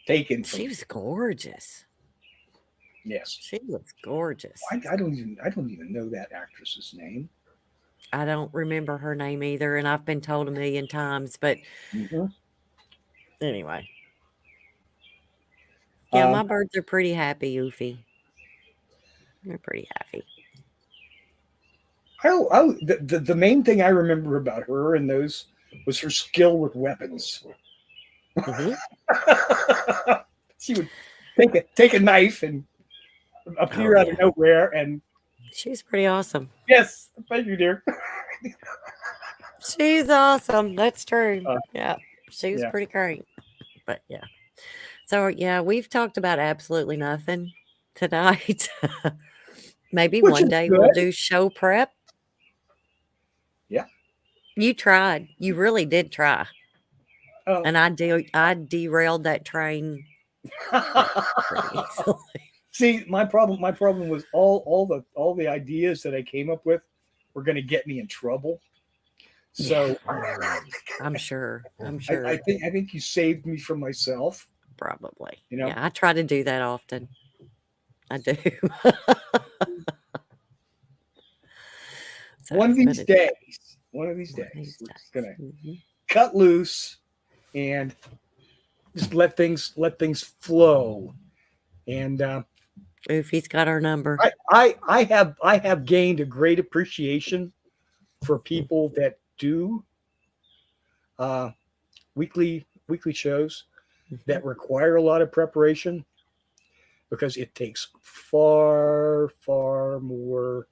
taken she from. was gorgeous. Yes. She was gorgeous. I don't even know that actress's name. I don't remember her name either, and I've been told a million times, but Mm-hmm. anyway. Yeah, Um, my birds are pretty happy, Oofy. They're pretty happy. the main thing I remember about her and those was her skill with weapons. Hmm. She would take a knife and Oh appear out of yeah, nowhere, and she's pretty awesome. yes, thank you, dear. She's awesome. That's true. Uh, Yeah, she was yeah. pretty great. But yeah, so yeah, we've talked about absolutely nothing tonight. Maybe Which one is day we'll good. do show prep. Yeah. You tried. You really did try. Oh. And I derailed that train pretty easily. See, my problem was all the ideas that I came up with were going to get me in trouble. So I'm sure. I think you saved me from myself. Probably. You know? Yeah, I try to do that often. I do. So one of it's these been days, we're just gonna Mhm. cut loose and just let things flow. And Oofy's got our number. I have gained a great appreciation for people that do weekly shows that require a lot of preparation, because it takes far more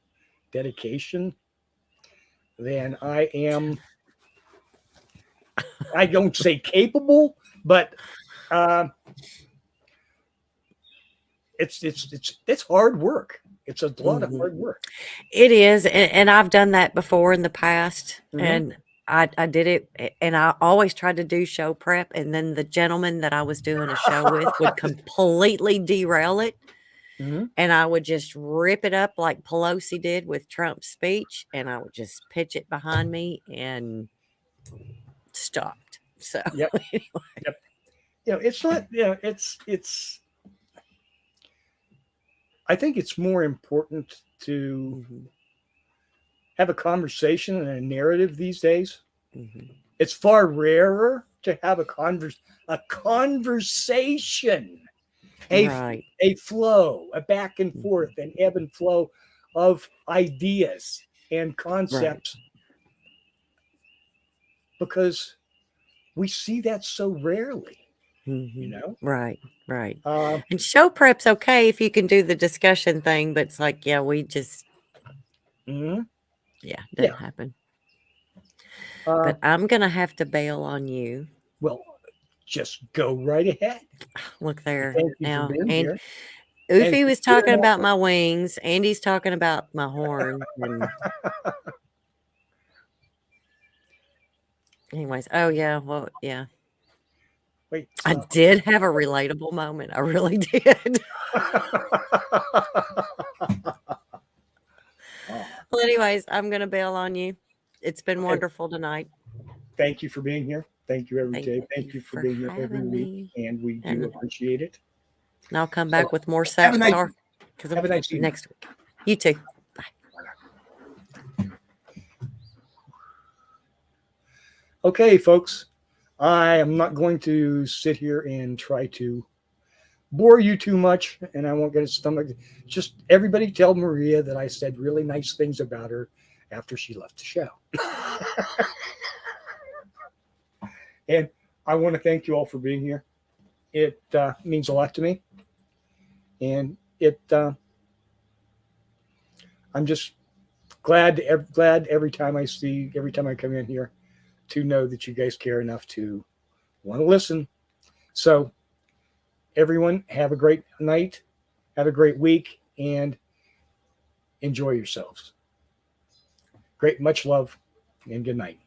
dedication than I am. I don't say capable, but it's hard work. It's a lot of hard work. It is, and I've done that before in the past, Mhm. and I did it, and I always tried to do show prep, and then the gentleman that I was doing a show with would completely derail it, Mhm. and I would just rip it up like Pelosi did with Trump's speech, and I would just pitch it behind me and stopped. So Yep. anyway, Yep. It's not. It's. I think it's more important to have a conversation and a narrative these days. It's far rarer to have a conversation, right. a flow, a back and forth, an ebb and flow of ideas and concepts, because we see that so rarely. Right. Uh, And show prep's okay if you can do the discussion thing, but it's like, yeah, we just, mhm. doesn't happen. But I'm going to have to bail on you. Well, just go right ahead. Look there. Thank you Now, for being and here. Oofy was talking about my wings. Andy's talking about my horn. And anyways, oh yeah, well, yeah. Wait, I did have a relatable moment. I really did. Well, anyways, I'm going to bail on you. It's been wonderful tonight. Thank you for being here. Thank you every day. Thank Thank you you for for being here every having week, me. and we do And appreciate it. I'll come back with more have a nice evening. next week. You too. Bye. Okay, folks, I am not going to sit here and try to bore you too much, and I won't get a stomach. Just everybody tell Maria that I said really nice things about her after she left the show. And I want to thank you all for being here. It means a lot to me, and I'm just glad every time I come in here to know that you guys care enough to want to listen. So everyone, have a great night, have a great week, and enjoy yourselves. Much love, and good night.